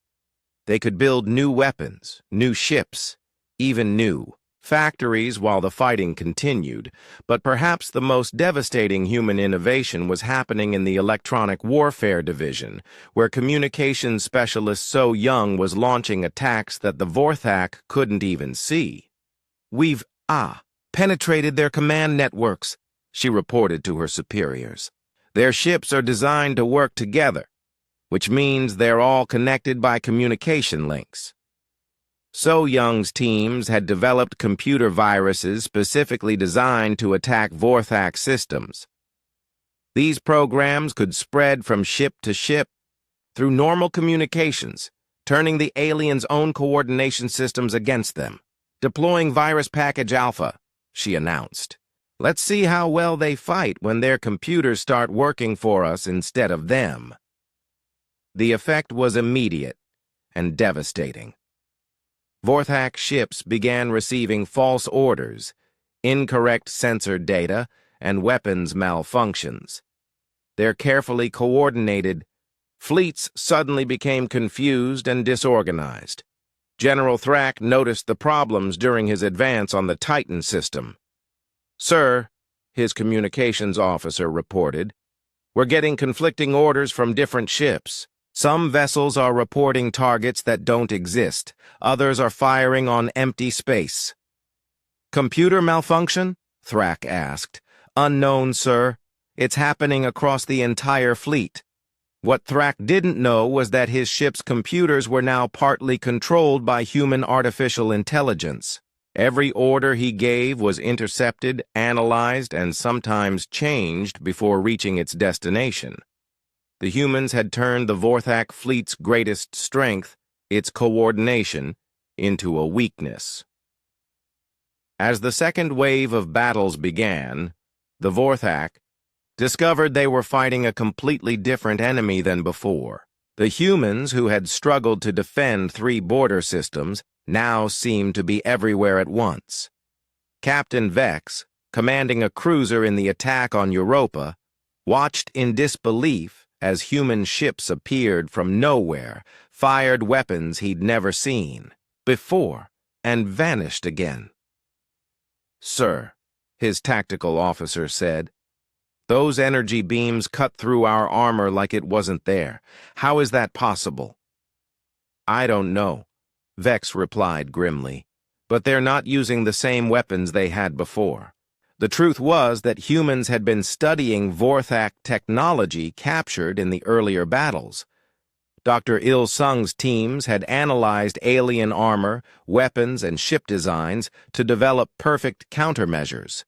They could build new weapons, new ships, even new factories while the fighting continued, but perhaps the most devastating human innovation was happening in the Electronic Warfare Division, where communications specialist So Young was launching attacks that the Vorthak couldn't even see. We've penetrated their command networks, she reported to her superiors. Their ships are designed to work together, which means they're all connected by communication links. So Young's teams had developed computer viruses specifically designed to attack Vorthak systems. These programs could spread from ship to ship through normal communications, turning the aliens' own coordination systems against them. Deploying Virus Package Alpha, she announced. Let's see how well they fight when their computers start working for us instead of them. The effect was immediate and devastating. Vorthak ships began receiving false orders, incorrect sensor data, and weapons malfunctions. Their carefully coordinated fleets suddenly became confused and disorganized. General Thrak noticed the problems during his advance on the Titan system. "Sir," his communications officer reported, "we're getting conflicting orders from different ships. Some vessels are reporting targets that don't exist. Others are firing on empty space." "Computer malfunction?" Thrak asked. "Unknown, sir. It's happening across the entire fleet." What Thrak didn't know was that his ship's computers were now partly controlled by human artificial intelligence. Every order he gave was intercepted, analyzed, and sometimes changed before reaching its destination. The humans had turned the Vorthak fleet's greatest strength, its coordination, into a weakness. As the second wave of battles began, the Vorthak discovered they were fighting a completely different enemy than before. The humans, who had struggled to defend 3 border systems, now seemed to be everywhere at once. Captain Vex, commanding a cruiser in the attack on Europa, watched in disbelief as human ships appeared from nowhere, fired weapons he'd never seen before, and vanished again. "Sir," his tactical officer said, "those energy beams cut through our armor like it wasn't there. How is that possible?" "I don't know," Vex replied grimly, "but they're not using the same weapons they had before." The truth was that humans had been studying Vorthak technology captured in the earlier battles. Dr. Il Sung's teams had analyzed alien armor, weapons, and ship designs to develop perfect countermeasures.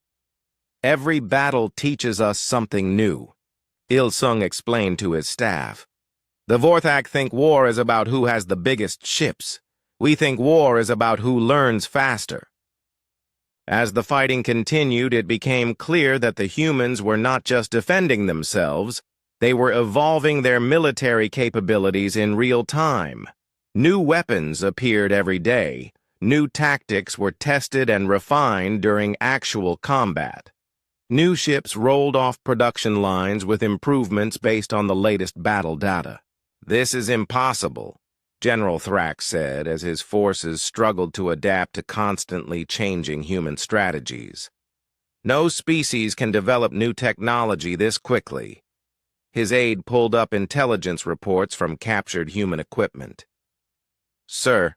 "Every battle teaches us something new," Il Sung explained to his staff. "The Vorthak think war is about who has the biggest ships. We think war is about who learns faster." As the fighting continued, it became clear that the humans were not just defending themselves, they were evolving their military capabilities in real time. New weapons appeared every day. New tactics were tested and refined during actual combat. New ships rolled off production lines with improvements based on the latest battle data. "This is impossible," General Thrak said as his forces struggled to adapt to constantly changing human strategies. "No species can develop new technology this quickly." His aide pulled up intelligence reports from captured human equipment. "Sir,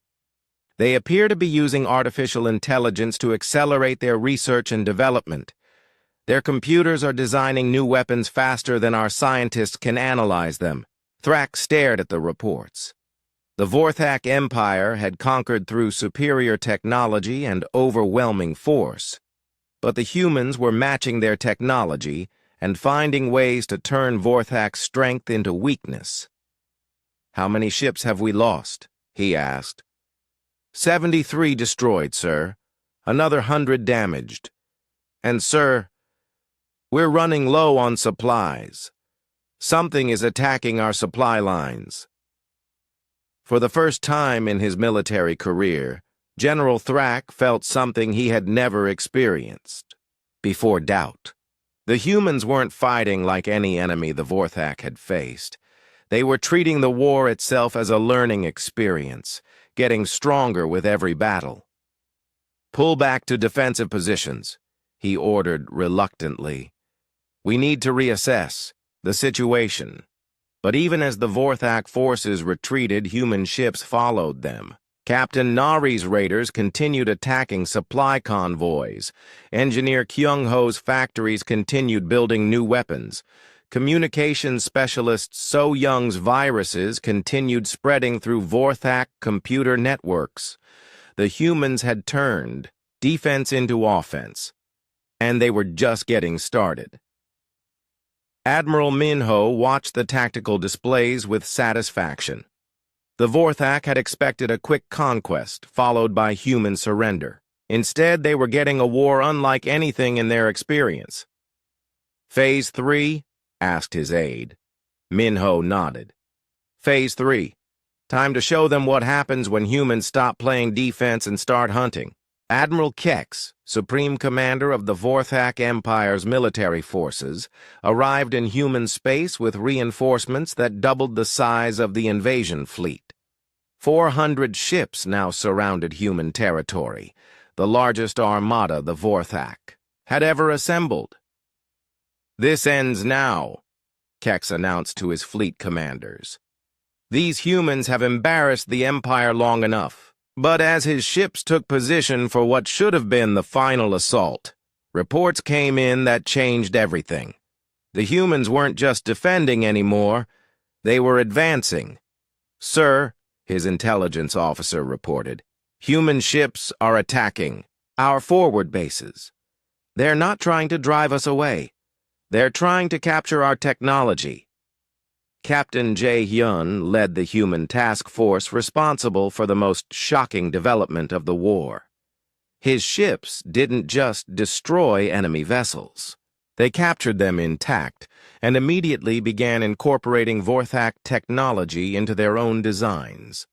they appear to be using artificial intelligence to accelerate their research and development. Their computers are designing new weapons faster than our scientists can analyze them." Thrak stared at the reports. The Vorthak Empire had conquered through superior technology and overwhelming force, but the humans were matching their technology and finding ways to turn Vorthak's strength into weakness. "How many ships have we lost?" he asked. 73 destroyed, sir. Another 100 damaged. And, sir, we're running low on supplies. Something is attacking our supply lines." For the first time in his military career, General Thrak felt something he had never experienced before: doubt. The humans weren't fighting like any enemy the Vorthak had faced. They were treating the war itself as a learning experience, getting stronger with every battle. "Pull back to defensive positions," he ordered reluctantly. "We need to reassess the situation." But even as the Vorthak forces retreated, human ships followed them. Captain Nari's raiders continued attacking supply convoys. Engineer Kyung-ho's factories continued building new weapons. Communications specialist So Young's viruses continued spreading through Vorthak computer networks. The humans had turned defense into offense, and they were just getting started. Admiral Minho watched the tactical displays with satisfaction. The Vorthak had expected a quick conquest, followed by human surrender. Instead, they were getting a war unlike anything in their experience. "Phase 3? Asked his aide. Minho nodded. "Phase 3. Time to show them what happens when humans stop playing defense and start hunting." Admiral Kex, Supreme Commander of the Vorthak Empire's military forces, arrived in human space with reinforcements that doubled the size of the invasion fleet. 400 ships now surrounded human territory, the largest armada the Vorthak had ever assembled. "This ends now," Kex announced to his fleet commanders. "These humans have embarrassed the Empire long enough." But as his ships took position for what should have been the final assault, reports came in that changed everything. The humans weren't just defending anymore, they were advancing. "Sir," his intelligence officer reported, "human ships are attacking our forward bases. They're not trying to drive us away. They're trying to capture our technology." Captain Jae-hyun led the human task force responsible for the most shocking development of the war. His ships didn't just destroy enemy vessels. They captured them intact and immediately began incorporating Vorthak technology into their own designs.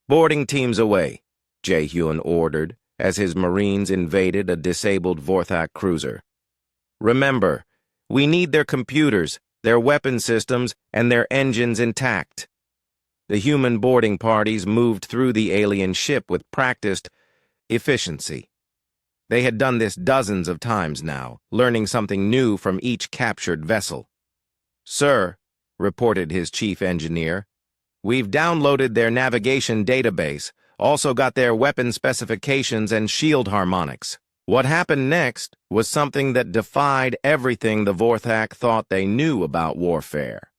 "Boarding teams away," Jae-hyun ordered as his Marines invaded a disabled Vorthak cruiser. "Remember, we need their computers, their weapon systems, and their engines intact." The human boarding parties moved through the alien ship with practiced efficiency. They had done this dozens of times now, learning something new from each captured vessel. "Sir," reported his chief engineer, "we've downloaded their navigation database, also got their weapon specifications and shield harmonics." What happened next was something that defied everything the Vorthak thought they knew about warfare.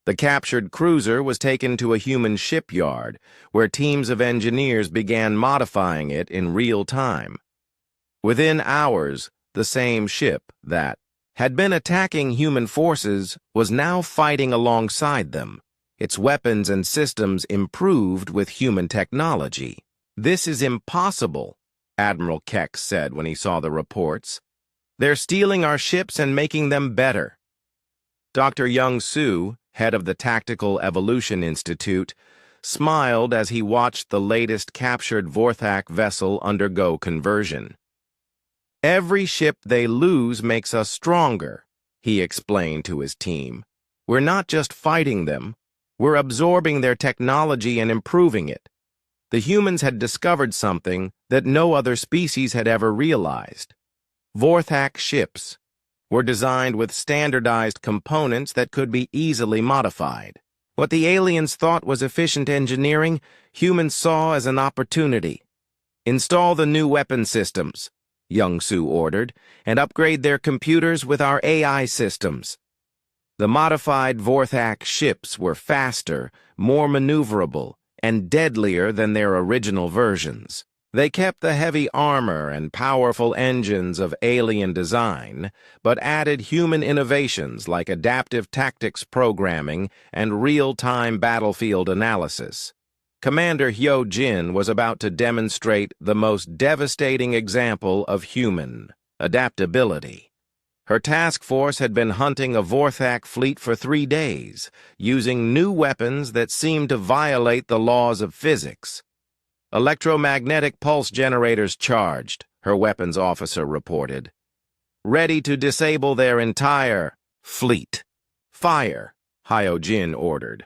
The captured cruiser was taken to a human shipyard, where teams of engineers began modifying it in real time. Within hours, the same ship that had been attacking human forces was now fighting alongside them, its weapons and systems improved with human technology. "This is impossible," Admiral Keck said when he saw the reports. "They're stealing our ships and making them better." Dr. Young-soo, head of the Tactical Evolution Institute, smiled as he watched the latest captured Vorthak vessel undergo conversion. "Every ship they lose makes us stronger," he explained to his team. "We're not just fighting them, we're absorbing their technology and improving it." The humans had discovered something that no other species had ever realized. Vorthak ships were designed with standardized components that could be easily modified. What the aliens thought was efficient engineering, humans saw as an opportunity. "Install the new weapon systems," Young-soo ordered, "and upgrade their computers with our AI systems." The modified Vorthak ships were faster, more maneuverable, and deadlier than their original versions. They kept the heavy armor and powerful engines of alien design, but added human innovations like adaptive tactics programming and real-time battlefield analysis. Commander Hyo-jin was about to demonstrate the most devastating example of human adaptability. Her task force had been hunting a Vorthak fleet for 3 days, using new weapons that seemed to violate the laws of physics. "Electromagnetic pulse generators charged," her weapons officer reported. "Ready to disable their entire fleet." "Fire," Hyo-jin ordered.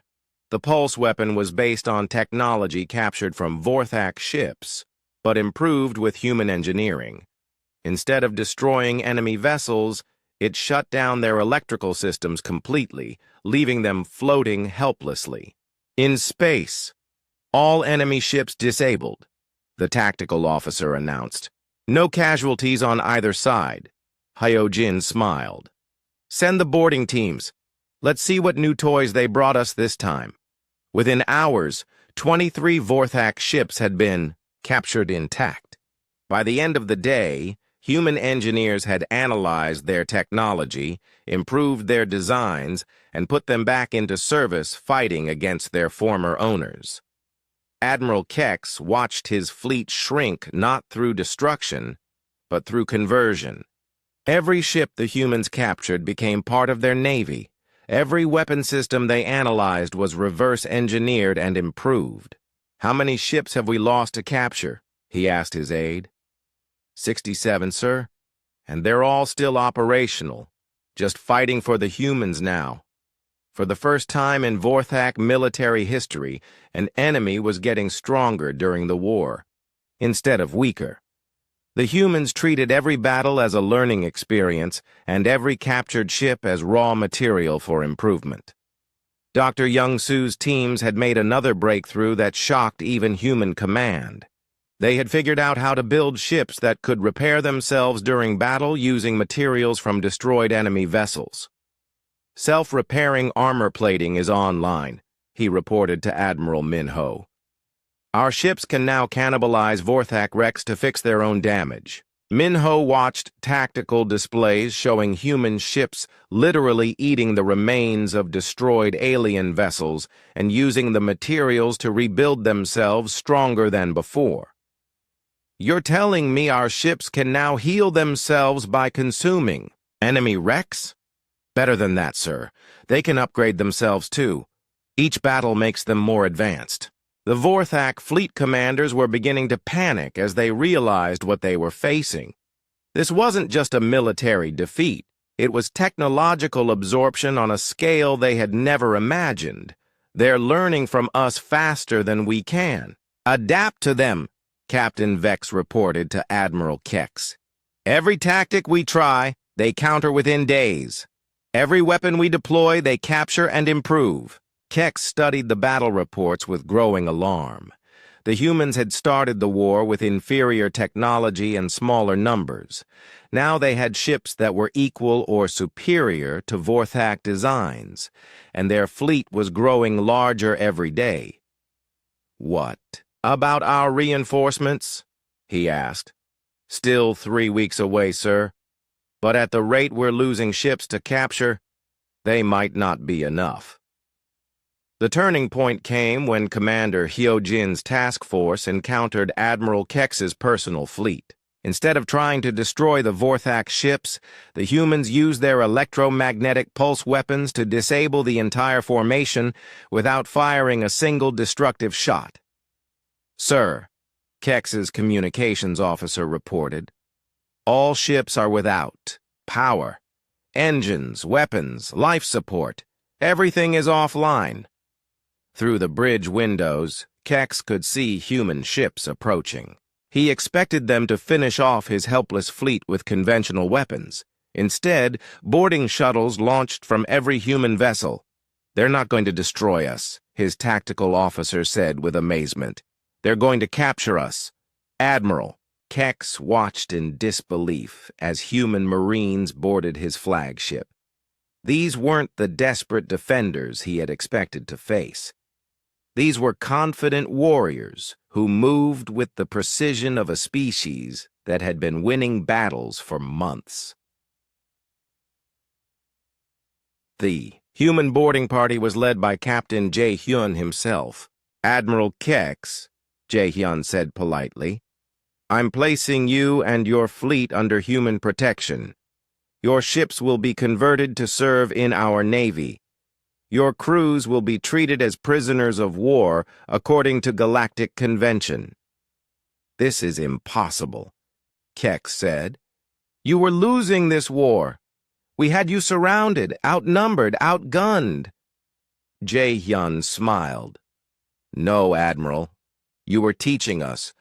The pulse weapon was based on technology captured from Vorthak ships, but improved with human engineering. Instead of destroying enemy vessels, it shut down their electrical systems completely, leaving them floating helplessly. "In space, all enemy ships disabled," the tactical officer announced. "No casualties on either side." Hyo-jin smiled. "Send the boarding teams. Let's see what new toys they brought us this time." Within hours, 23 Vorthak ships had been captured intact. By the end of the day, human engineers had analyzed their technology, improved their designs, and put them back into service fighting against their former owners. Admiral Kex watched his fleet shrink not through destruction, but through conversion. Every ship the humans captured became part of their navy. Every weapon system they analyzed was reverse-engineered and improved. "How many ships have we lost to capture?" he asked his aide. 67, sir. And they're all still operational, just fighting for the humans now. For the first time in Vorthak military history, an enemy was getting stronger during the war, instead of weaker. The humans treated every battle as a learning experience and every captured ship as raw material for improvement. Dr. Young-Su's teams had made another breakthrough that shocked even human command. They had figured out how to build ships that could repair themselves during battle using materials from destroyed enemy vessels. "Self-repairing armor plating is online," he reported to Admiral Minho. "Our ships can now cannibalize Vorthak wrecks to fix their own damage." Minho watched tactical displays showing human ships literally eating the remains of destroyed alien vessels and using the materials to rebuild themselves stronger than before. "You're telling me our ships can now heal themselves by consuming enemy wrecks?" "Better than that, sir. They can upgrade themselves too. Each battle makes them more advanced." The Vorthak fleet commanders were beginning to panic as they realized what they were facing. This wasn't just a military defeat. It was technological absorption on a scale they had never imagined. "They're learning from us faster than we can. Adapt to them," Captain Vex reported to Admiral Kex. "Every tactic we try, they counter within days. Every weapon we deploy, they capture and improve." Kex studied the battle reports with growing alarm. The humans had started the war with inferior technology and smaller numbers. Now they had ships that were equal or superior to Vorthak designs, and their fleet was growing larger every day. "What about our reinforcements?" he asked. "Still 3 weeks away, sir. But at the rate we're losing ships to capture, they might not be enough." The turning point came when Commander Hyojin's task force encountered Admiral Kex's personal fleet. Instead of trying to destroy the Vorthak ships, the humans used their electromagnetic pulse weapons to disable the entire formation without firing a single destructive shot. "Sir," Kex's communications officer reported, "all ships are without power. Engines, weapons, life support. Everything is offline." Through the bridge windows, Kex could see human ships approaching. He expected them to finish off his helpless fleet with conventional weapons. Instead, boarding shuttles launched from every human vessel. "They're not going to destroy us," his tactical officer said with amazement. "They're going to capture us." "Admiral." Kex watched in disbelief as human Marines boarded his flagship. These weren't the desperate defenders he had expected to face. These were confident warriors who moved with the precision of a species that had been winning battles for months. The human boarding party was led by Captain Jae-hyun himself. "Admiral Kex," Jae-hyun said politely, "I'm placing you and your fleet under human protection. Your ships will be converted to serve in our navy. Your crews will be treated as prisoners of war according to Galactic Convention." "This is impossible," Kex said. "You were losing this war. We had you surrounded, outnumbered, outgunned." Jae-hyun smiled. "No, Admiral. You were teaching us.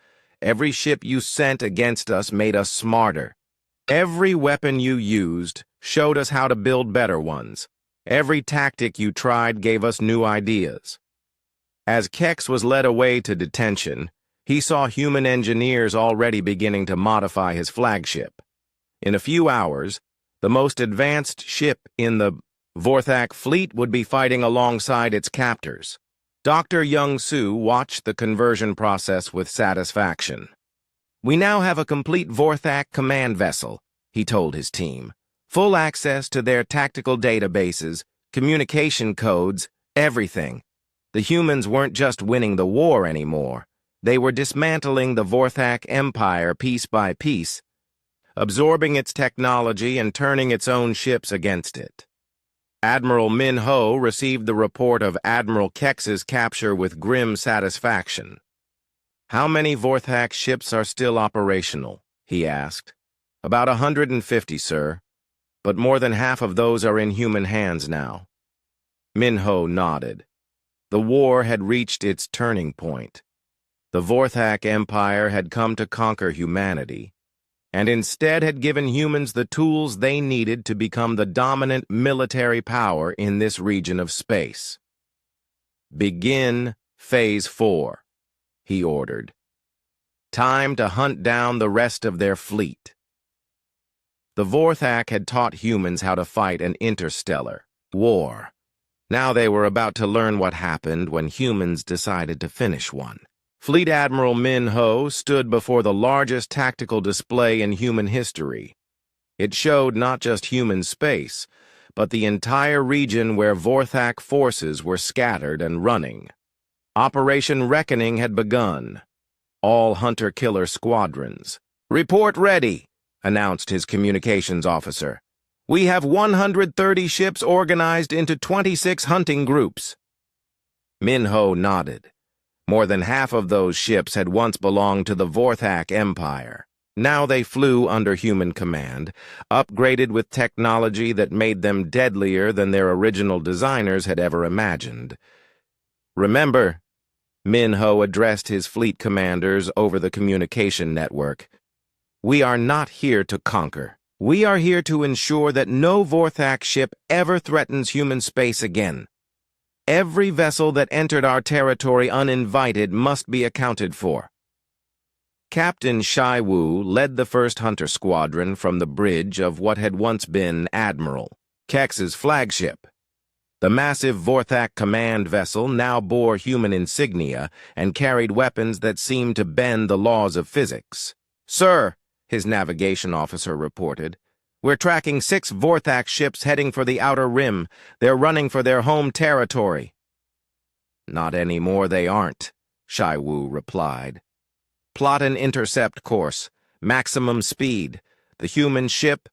Every ship you sent against us made us smarter. Every weapon you used showed us how to build better ones. Every tactic you tried gave us new ideas." As Kex was led away to detention, he saw human engineers already beginning to modify his flagship. In a few hours, the most advanced ship in the Vorthak fleet would be fighting alongside its captors. Dr. Young-Su watched the conversion process with satisfaction. "We now have a complete Vorthak command vessel," he told his team. "Full access to their tactical databases, communication codes, everything. The humans weren't just winning the war anymore. They were dismantling the Vorthak Empire piece by piece, absorbing its technology and turning its own ships against it. Admiral Min Ho received the report of Admiral Kex's capture with grim satisfaction. "How many Vorthak ships are still operational?" he asked. "About 150, sir, but more than half of those are in human hands now." Min Ho nodded. The war had reached its turning point. The Vorthak Empire had come to conquer humanity, and instead had given humans the tools they needed to become the dominant military power in this region of space. "Begin Phase 4, he ordered. "Time to hunt down the rest of their fleet." The Vorthak had taught humans how to fight an interstellar war. Now they were about to learn what happened when humans decided to finish one. Fleet Admiral Min Ho stood before the largest tactical display in human history. It showed not just human space, but the entire region where Vorthak forces were scattered and running. Operation Reckoning had begun. All hunter-killer squadrons. "Report ready," announced his communications officer. "We have 130 ships organized into 26 hunting groups." Min Ho nodded. More than half of those ships had once belonged to the Vorthak Empire. Now they flew under human command, upgraded with technology that made them deadlier than their original designers had ever imagined. "Remember," Min Ho addressed his fleet commanders over the communication network, "we are not here to conquer. We are here to ensure that no Vorthak ship ever threatens human space again. Every vessel that entered our territory uninvited must be accounted for." Captain Shai Wu led the first hunter squadron from the bridge of what had once been Admiral Kex's flagship. The massive Vorthak command vessel now bore human insignia and carried weapons that seemed to bend the laws of physics. "Sir," his navigation officer reported, "we're tracking 6 Vorthak ships heading for the Outer Rim. They're running for their home territory." "Not anymore they aren't," Shai Wu replied. "Plot an intercept course, maximum speed. The human ship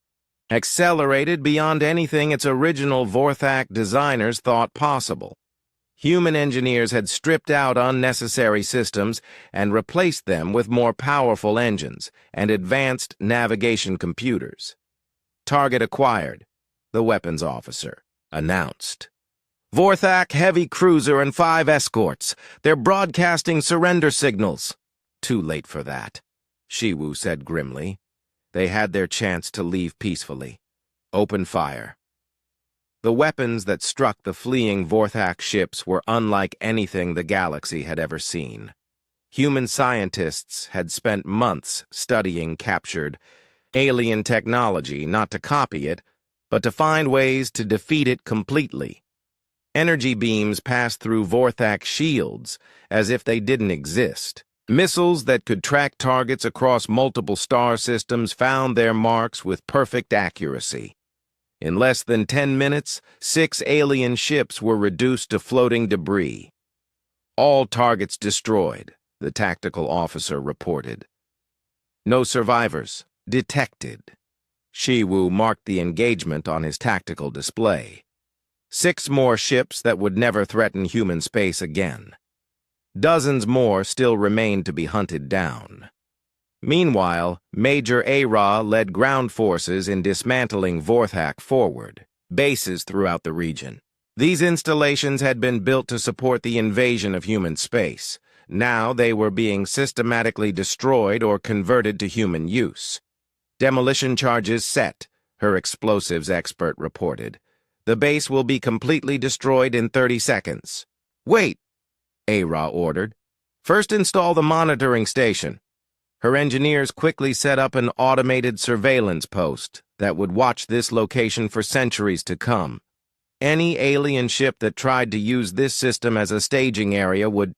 accelerated beyond anything its original Vorthak designers thought possible. Human engineers had stripped out unnecessary systems and replaced them with more powerful engines and advanced navigation computers. Target acquired," the weapons officer announced. "Vorthak heavy cruiser and 5 escorts. They're broadcasting surrender signals." "Too late for that," Shiwu said grimly. They had their chance to leave peacefully. "Open fire." The weapons that struck the fleeing Vorthak ships were unlike anything the galaxy had ever seen. Human scientists had spent months studying captured alien technology, not to copy it, but to find ways to defeat it completely. Energy beams passed through Vorthak shields as if they didn't exist. Missiles that could track targets across multiple star systems found their marks with perfect accuracy. In less than 10 minutes, 6 alien ships were reduced to floating debris. "All targets destroyed," the tactical officer reported. "No survivors detected." Shiwu marked the engagement on his tactical display. 6 more ships that would never threaten human space again. Dozens more still remained to be hunted down. Meanwhile, Major Ara led ground forces in dismantling Vorthak forward, bases throughout the region. These installations had been built to support the invasion of human space. Now they were being systematically destroyed or converted to human use. "Demolition charges set," her explosives expert reported. "The base will be completely destroyed in 30 seconds. "Wait," Ara ordered. "First install the monitoring station." Her engineers quickly set up an automated surveillance post that would watch this location for centuries to come. Any alien ship that tried to use this system as a staging area would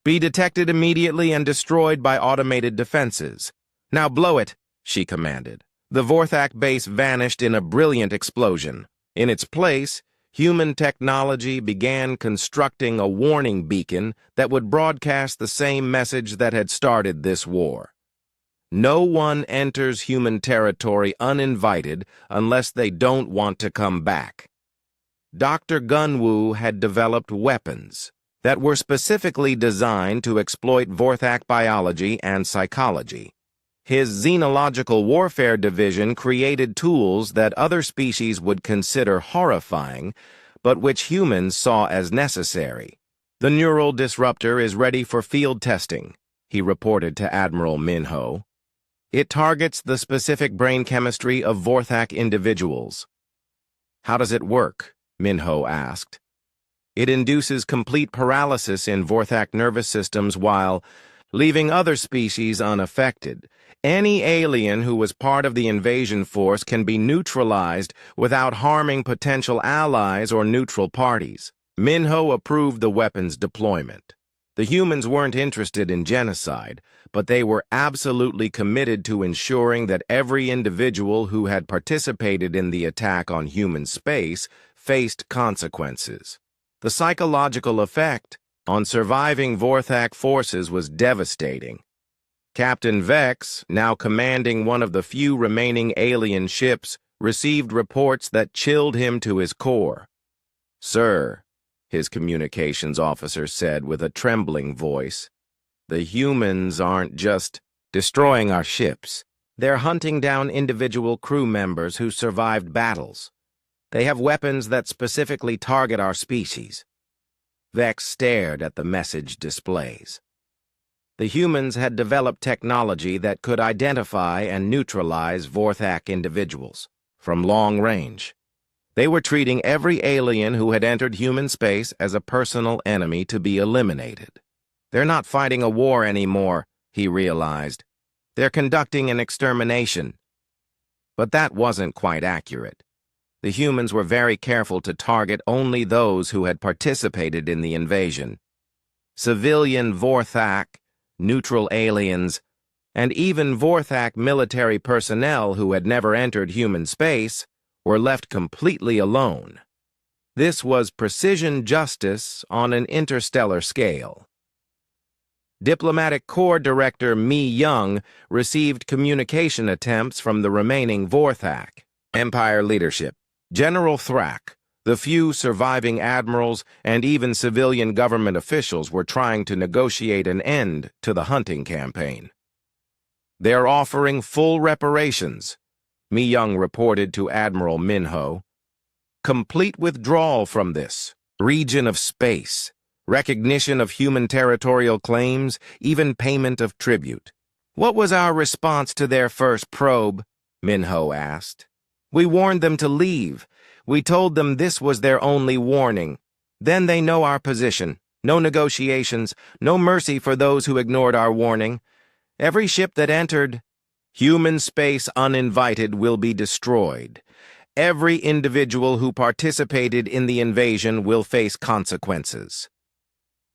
be detected immediately and destroyed by automated defenses. "Now blow it," she commanded. The Vorthak base vanished in a brilliant explosion. In its place, human technology began constructing a warning beacon that would broadcast the same message that had started this war. No one enters human territory uninvited unless they don't want to come back. Dr. Gunwu had developed weapons that were specifically designed to exploit Vorthak biology and psychology. His xenological warfare division created tools that other species would consider horrifying, but which humans saw as necessary. "The neural disruptor is ready for field testing," he reported to Admiral Minho. "It targets the specific brain chemistry of Vorthak individuals." "How does it work?" Minho asked. "It induces complete paralysis in Vorthak nervous systems while leaving other species unaffected. Any alien who was part of the invasion force can be neutralized without harming potential allies or neutral parties." Minho approved the weapon's deployment. The humans weren't interested in genocide, but they were absolutely committed to ensuring that every individual who had participated in the attack on human space faced consequences. The psychological effect on surviving Vorthak forces was devastating. Captain Vex, now commanding one of the few remaining alien ships, received reports that chilled him to his core. "Sir," his communications officer said with a trembling voice, "the humans aren't just destroying our ships. They're hunting down individual crew members who survived battles. They have weapons that specifically target our species." Vex stared at the message displays. The humans had developed technology that could identify and neutralize Vorthak individuals from long range. They were treating every alien who had entered human space as a personal enemy to be eliminated. "They're not fighting a war anymore," he realized. "They're conducting an extermination." But that wasn't quite accurate. The humans were very careful to target only those who had participated in the invasion. Civilian Vorthak, neutral aliens, and even Vorthak military personnel who had never entered human space were left completely alone. This was precision justice on an interstellar scale. Diplomatic Corps Director Mi Young received communication attempts from the remaining Vorthak. Empire leadership, General Thrak, the few surviving admirals, and even civilian government officials were trying to negotiate an end to the hunting campaign. "They're offering full reparations," Mi Young reported to Admiral Minho. "Complete withdrawal from this region of space, recognition of human territorial claims, even payment of tribute." "What was our response to their first probe?" Minho asked. "We warned them to leave. We told them this was their only warning. Then they know our position. No negotiations, no mercy for those who ignored our warning. Every ship that entered human space uninvited will be destroyed. Every individual who participated in the invasion will face consequences."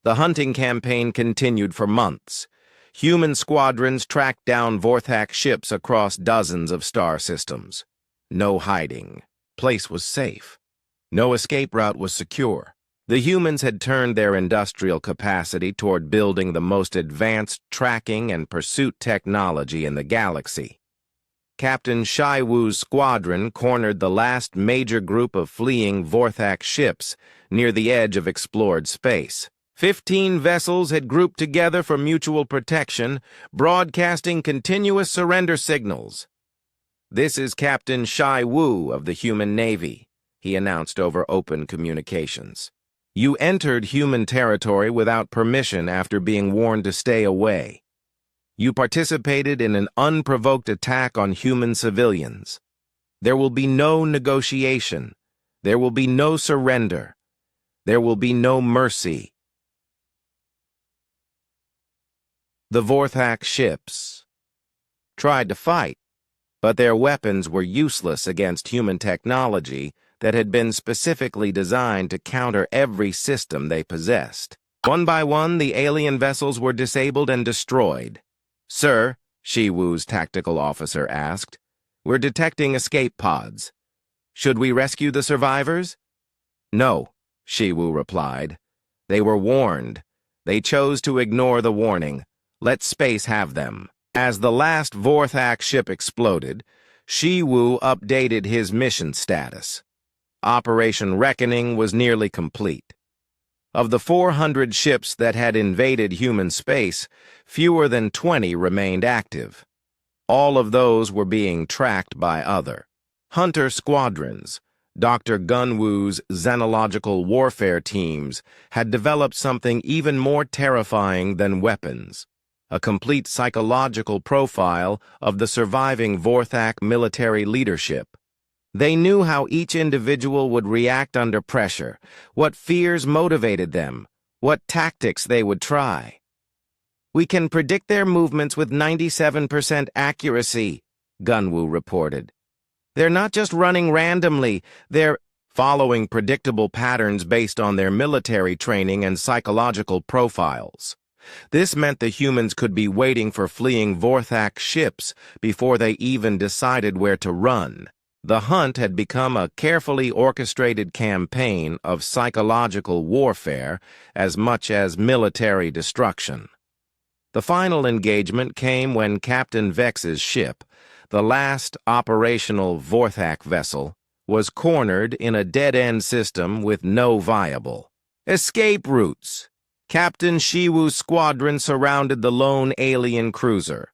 The hunting campaign continued for months. Human squadrons tracked down Vorthak ships across dozens of star systems. No hiding. Place was safe. No escape route was secure. The humans had turned their industrial capacity toward building the most advanced tracking and pursuit technology in the galaxy. Captain Shai Wu's squadron cornered the last major group of fleeing Vorthak ships near the edge of explored space. 15 vessels had grouped together for mutual protection, broadcasting continuous surrender signals. "This is Captain Shai Wu of the Human Navy," he announced over open communications. "You entered human territory without permission after being warned to stay away. You participated in an unprovoked attack on human civilians. There will be no negotiation. There will be no surrender. There will be no mercy." The Vorthak ships tried to fight, but their weapons were useless against human technology that had been specifically designed to counter every system they possessed. One by one, the alien vessels were disabled and destroyed. "Sir," Shiwu's tactical officer asked, "we're detecting escape pods. Should we rescue the survivors?" No, Shiwu replied. They were warned. They chose to ignore the warning. Let space have them. As the last Vorthak ship exploded, Shiwu updated his mission status. Operation Reckoning was nearly complete. Of the 400 ships that had invaded human space, fewer than 20 remained active. All of those were being tracked by other hunter squadrons. Dr. Gunwu's xenological warfare teams had developed something even more terrifying than weapons, a complete psychological profile of the surviving Vorthak military leadership. They knew how each individual would react under pressure, what fears motivated them, what tactics they would try. We can predict their movements with 97% accuracy, Gunwu reported. They're not just running randomly, they're following predictable patterns based on their military training and psychological profiles. This meant the humans could be waiting for fleeing Vorthak ships before they even decided where to run. The hunt had become a carefully orchestrated campaign of psychological warfare as much as military destruction. The final engagement came when Captain Vex's ship, the last operational Vorthak vessel, was cornered in a dead-end system with no viable escape routes. Captain Shiwu's squadron surrounded the lone alien cruiser.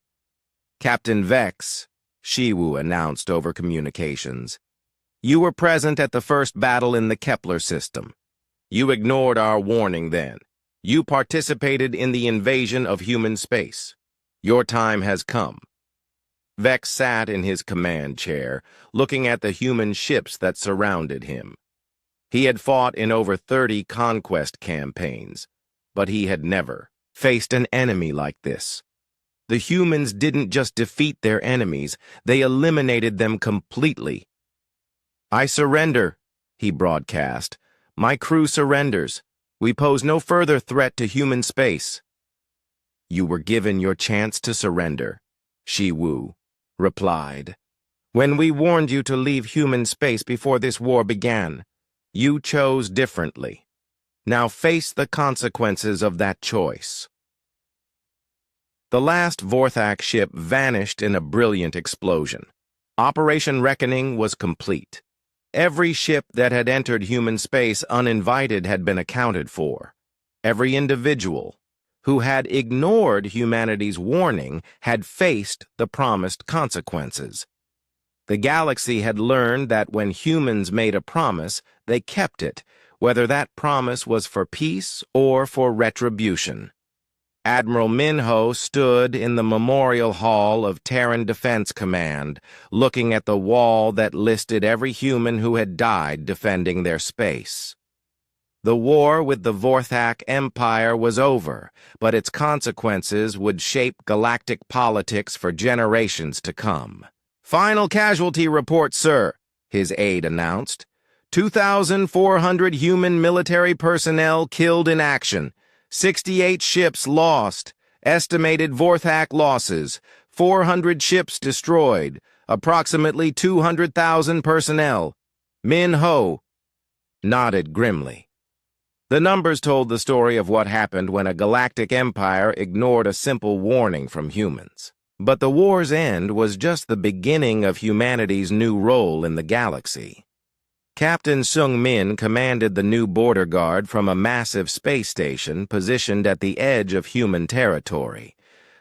Captain Vex, Shiwu announced over communications, you were present at the first battle in the Kepler system. You ignored our warning then. You participated in the invasion of human space. Your time has come. Vex sat in his command chair, looking at the human ships that surrounded him. He had fought in over 30 conquest campaigns, but he had never faced an enemy like this. The humans didn't just defeat their enemies, they eliminated them completely. I surrender, he broadcast. My crew surrenders. We pose no further threat to human space. You were given your chance to surrender, Shiwu replied. When we warned you to leave human space before this war began, you chose differently. Now face the consequences of that choice. The last Vorthak ship vanished in a brilliant explosion. Operation Reckoning was complete. Every ship that had entered human space uninvited had been accounted for. Every individual who had ignored humanity's warning had faced the promised consequences. The galaxy had learned that when humans made a promise, they kept it, whether that promise was for peace or for retribution. Admiral Minho stood in the Memorial Hall of Terran Defense Command, looking at the wall that listed every human who had died defending their space. The war with the Vorthak Empire was over, but its consequences would shape galactic politics for generations to come. Final casualty report, sir, his aide announced. 2,400 human military personnel killed in action. 68 ships lost. Estimated Vorthak losses. 400 ships destroyed. Approximately 200,000 personnel. Min Ho nodded grimly. The numbers told the story of what happened when a galactic empire ignored a simple warning from humans. But the war's end was just the beginning of humanity's new role in the galaxy. Captain Sung Min commanded the new border guard from a massive space station positioned at the edge of human territory.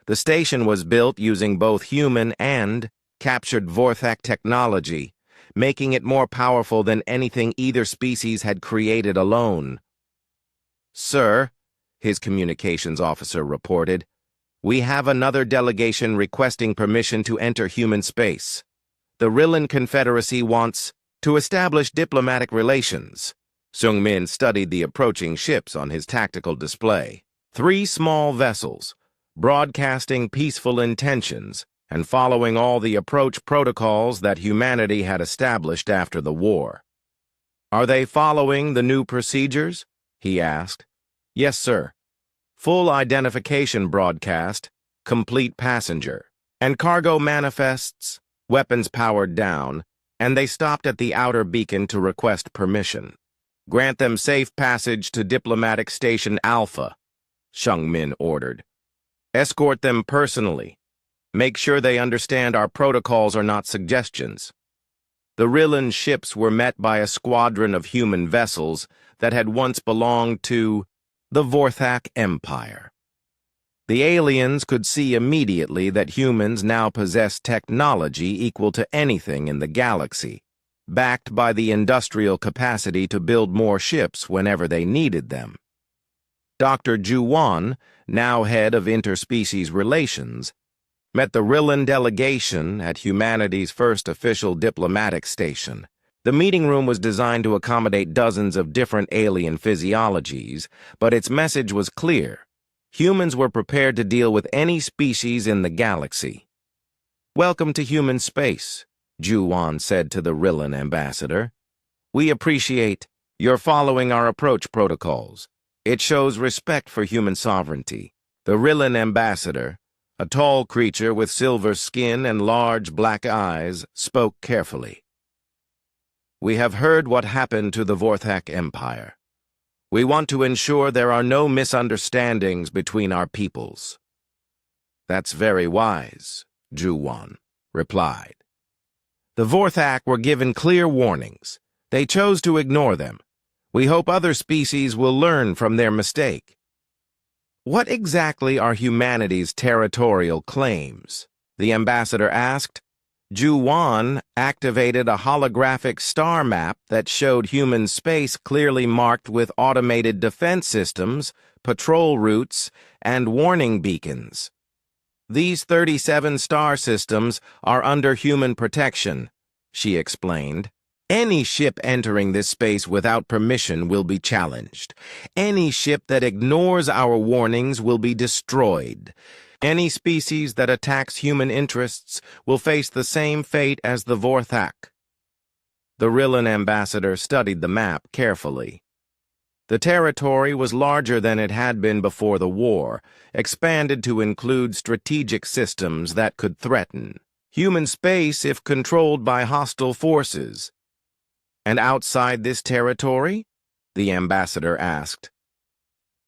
The station was built using both human and captured Vorthak technology, making it more powerful than anything either species had created alone. Sir, his communications officer reported, we have another delegation requesting permission to enter human space. The Rillan Confederacy wants to establish diplomatic relations. Sung Min studied the approaching ships on his tactical display. 3 small vessels, broadcasting peaceful intentions and following all the approach protocols that humanity had established after the war. Are they following the new procedures? He asked. Yes, sir. Full identification broadcast, complete passenger, and cargo manifests, weapons powered down, and they stopped at the outer beacon to request permission. Grant them safe passage to Diplomatic Station Alpha, Sheng Min ordered. Escort them personally. Make sure they understand our protocols are not suggestions. The Rillan ships were met by a squadron of human vessels that had once belonged to the Vorthak Empire. The aliens could see immediately that humans now possessed technology equal to anything in the galaxy, backed by the industrial capacity to build more ships whenever they needed them. Dr. Juwan, now head of interspecies relations, met the Rillan delegation at humanity's first official diplomatic station. The meeting room was designed to accommodate dozens of different alien physiologies, but its message was clear. Humans were prepared to deal with any species in the galaxy. "Welcome to human space," Juwan said to the Rillan ambassador. "We appreciate your following our approach protocols. It shows respect for human sovereignty." The Rillan ambassador, a tall creature with silver skin and large black eyes, spoke carefully. "We have heard what happened to the Vorthak Empire. We want to ensure there are no misunderstandings between our peoples." "That's very wise," Juwan replied. "The Vorthak were given clear warnings. They chose to ignore them. We hope other species will learn from their mistake." "What exactly are humanity's territorial claims?" the ambassador asked. Juwan activated a holographic star map that showed human space clearly marked with automated defense systems, patrol routes, and warning beacons. "These 37 star systems are under human protection," she explained. "Any ship entering this space without permission will be challenged. Any ship that ignores our warnings will be destroyed. Any species that attacks human interests will face the same fate as the Vorthak." The Rillan ambassador studied the map carefully. The territory was larger than it had been before the war, expanded to include strategic systems that could threaten human space if controlled by hostile forces. "And outside this territory?" the ambassador asked.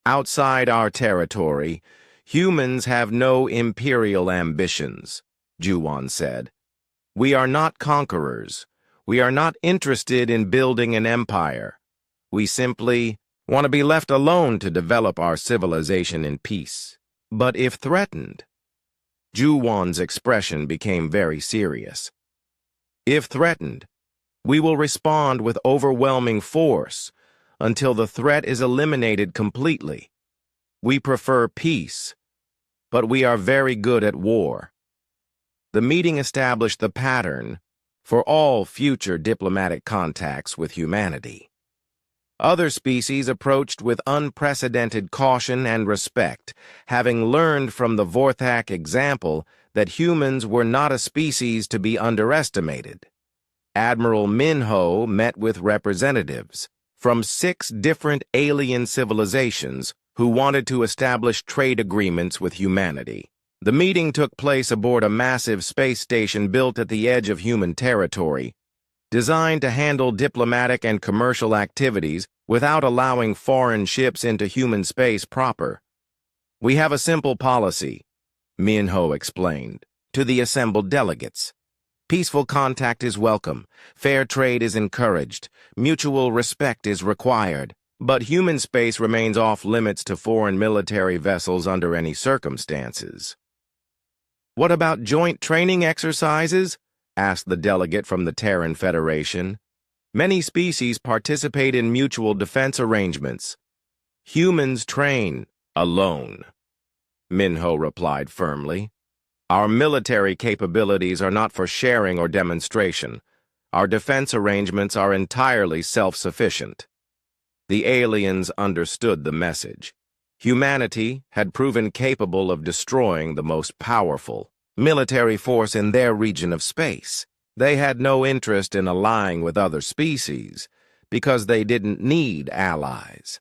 "Outside our territory, humans have no imperial ambitions," Juwan said. "We are not conquerors. We are not interested in building an empire. We simply want to be left alone to develop our civilization in peace. But if threatened," Juwan's expression became very serious. "If threatened, we will respond with overwhelming force until the threat is eliminated completely. We prefer peace, but we are very good at war." The meeting established the pattern for all future diplomatic contacts with humanity. Other species approached with unprecedented caution and respect, having learned from the Vorthak example that humans were not a species to be underestimated. Admiral Minho met with representatives from 6 different alien civilizations who wanted to establish trade agreements with humanity. The meeting took place aboard a massive space station built at the edge of human territory, designed to handle diplomatic and commercial activities without allowing foreign ships into human space proper. "We have a simple policy," Minho explained to the assembled delegates. "Peaceful contact is welcome, fair trade is encouraged, mutual respect is required, but human space remains off-limits to foreign military vessels under any circumstances." "What about joint training exercises?" asked the delegate from the Terran Federation. "Many species participate in mutual defense arrangements. Humans train alone," Minho replied firmly. "Our military capabilities are not for sharing or demonstration. Our defense arrangements are entirely self-sufficient." The aliens understood the message. Humanity had proven capable of destroying the most powerful military force in their region of space. They had no interest in allying with other species because they didn't need allies.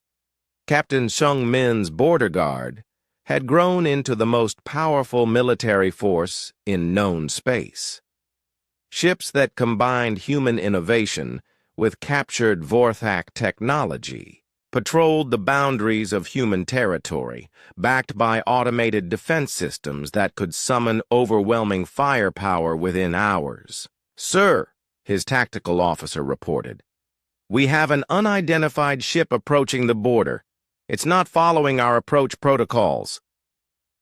Captain Sheng Min's border guard had grown into the most powerful military force in known space. Ships that combined human innovation with captured Vorthak technology, patrolled the boundaries of human territory, backed by automated defense systems that could summon overwhelming firepower within hours. "Sir," his tactical officer reported, "we have an unidentified ship approaching the border. It's not following our approach protocols."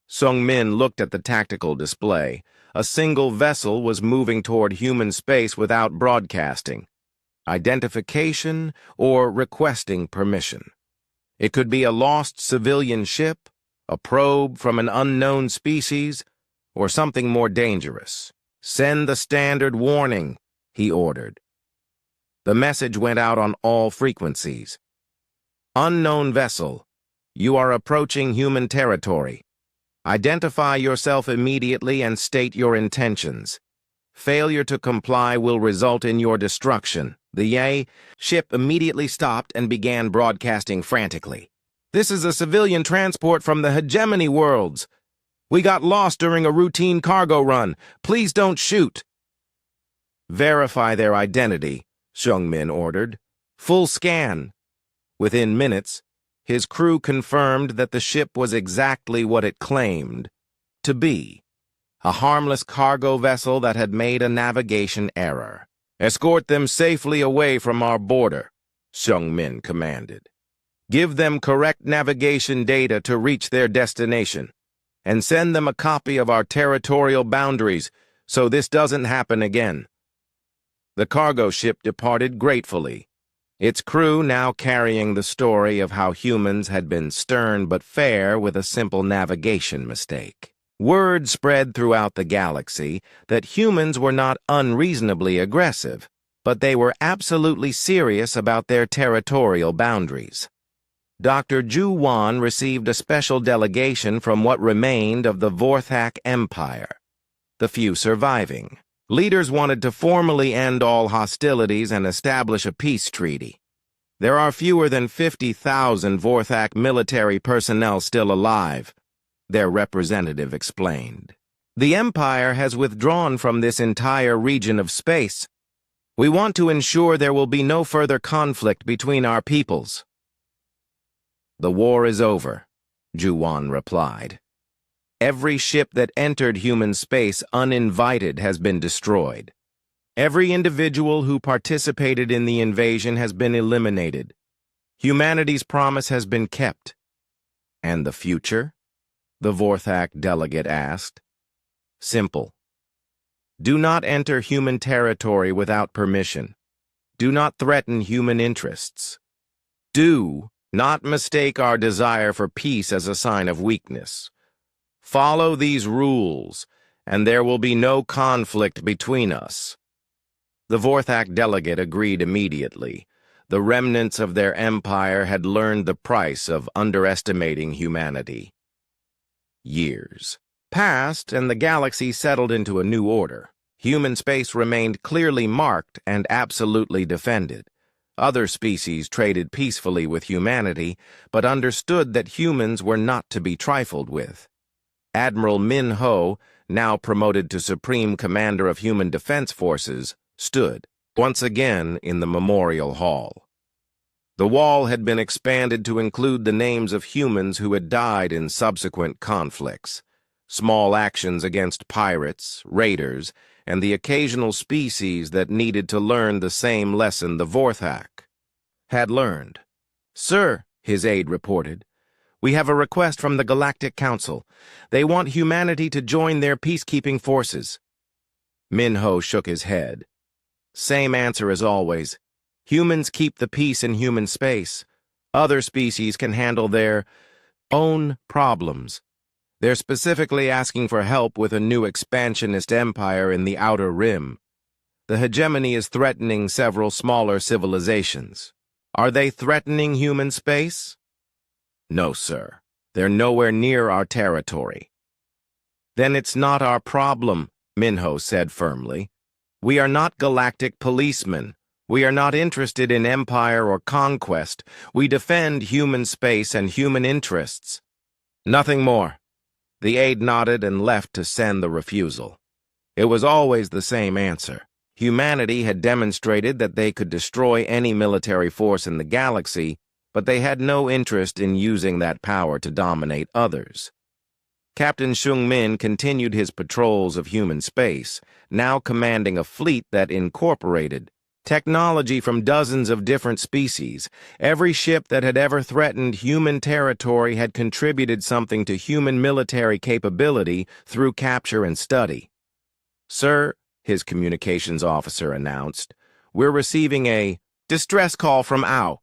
Sung Min looked at the tactical display. A single vessel was moving toward human space without broadcasting, identification, or requesting permission. It could be a lost civilian ship, a probe from an unknown species, or something more dangerous. "Send the standard warning," he ordered. The message went out on all frequencies. "Unknown vessel, you are approaching human territory. Identify yourself immediately and state your intentions. Failure to comply will result in your destruction." The ship immediately stopped and began broadcasting frantically. "This is a civilian transport from the hegemony worlds. We got lost during a routine cargo run. Please don't shoot." "Verify their identity," Sung Min ordered. "Full scan." Within minutes, his crew confirmed that the ship was exactly what it claimed to be: a harmless cargo vessel that had made a navigation error. "Escort them safely away from our border," Sung Min commanded. "Give them correct navigation data to reach their destination, and send them a copy of our territorial boundaries so this doesn't happen again." The cargo ship departed gratefully, its crew now carrying the story of how humans had been stern but fair with a simple navigation mistake. Word spread throughout the galaxy that humans were not unreasonably aggressive, but they were absolutely serious about their territorial boundaries. Dr. Ju Wan received a special delegation from what remained of the Vorthak Empire, the few surviving. Leaders wanted to formally end all hostilities and establish a peace treaty. "There are fewer than 50,000 Vorthak military personnel still alive," their representative explained. "The Empire has withdrawn from this entire region of space. We want to ensure there will be no further conflict between our peoples." "The war is over," Ju Wan replied. "Every ship that entered human space uninvited has been destroyed. Every individual who participated in the invasion has been eliminated. Humanity's promise has been kept." "And the future?" the Vorthak delegate asked. "Simple. Do not enter human territory without permission. Do not threaten human interests. Do not mistake our desire for peace as a sign of weakness. Follow these rules, and there will be no conflict between us." The Vorthak delegate agreed immediately. The remnants of their empire had learned the price of underestimating humanity. Years passed, and the galaxy settled into a new order. Human space remained clearly marked and absolutely defended. Other species traded peacefully with humanity, but understood that humans were not to be trifled with. Admiral Min Ho, now promoted to Supreme Commander of Human Defense Forces, stood once again in the Memorial Hall. The wall had been expanded to include the names of humans who had died in subsequent conflicts, small actions against pirates, raiders, and the occasional species that needed to learn the same lesson the Vorthak had learned. "Sir," his aide reported, "we have a request from the Galactic Council. They want humanity to join their peacekeeping forces." Min Ho shook his head. "Same answer as always. Humans keep the peace in human space. Other species can handle their own problems. They're specifically asking for help with a new expansionist empire in the Outer Rim. The hegemony is threatening several smaller civilizations." "Are they threatening human space?" "No, sir. They're nowhere near our territory." "Then it's not our problem," Min Ho said firmly. "We are not galactic policemen. We are not interested in empire or conquest. We defend human space and human interests." "Nothing more." The aide nodded and left to send the refusal. It was always the same answer. Humanity had demonstrated that they could destroy any military force in the galaxy, but they had no interest in using that power to dominate others. Captain Shung Min continued his patrols of human space, now commanding a fleet that incorporated technology from dozens of different species. Every ship that had ever threatened human territory had contributed something to human military capability through capture and study. "Sir," his communications officer announced, "we're receiving a distress call from OW.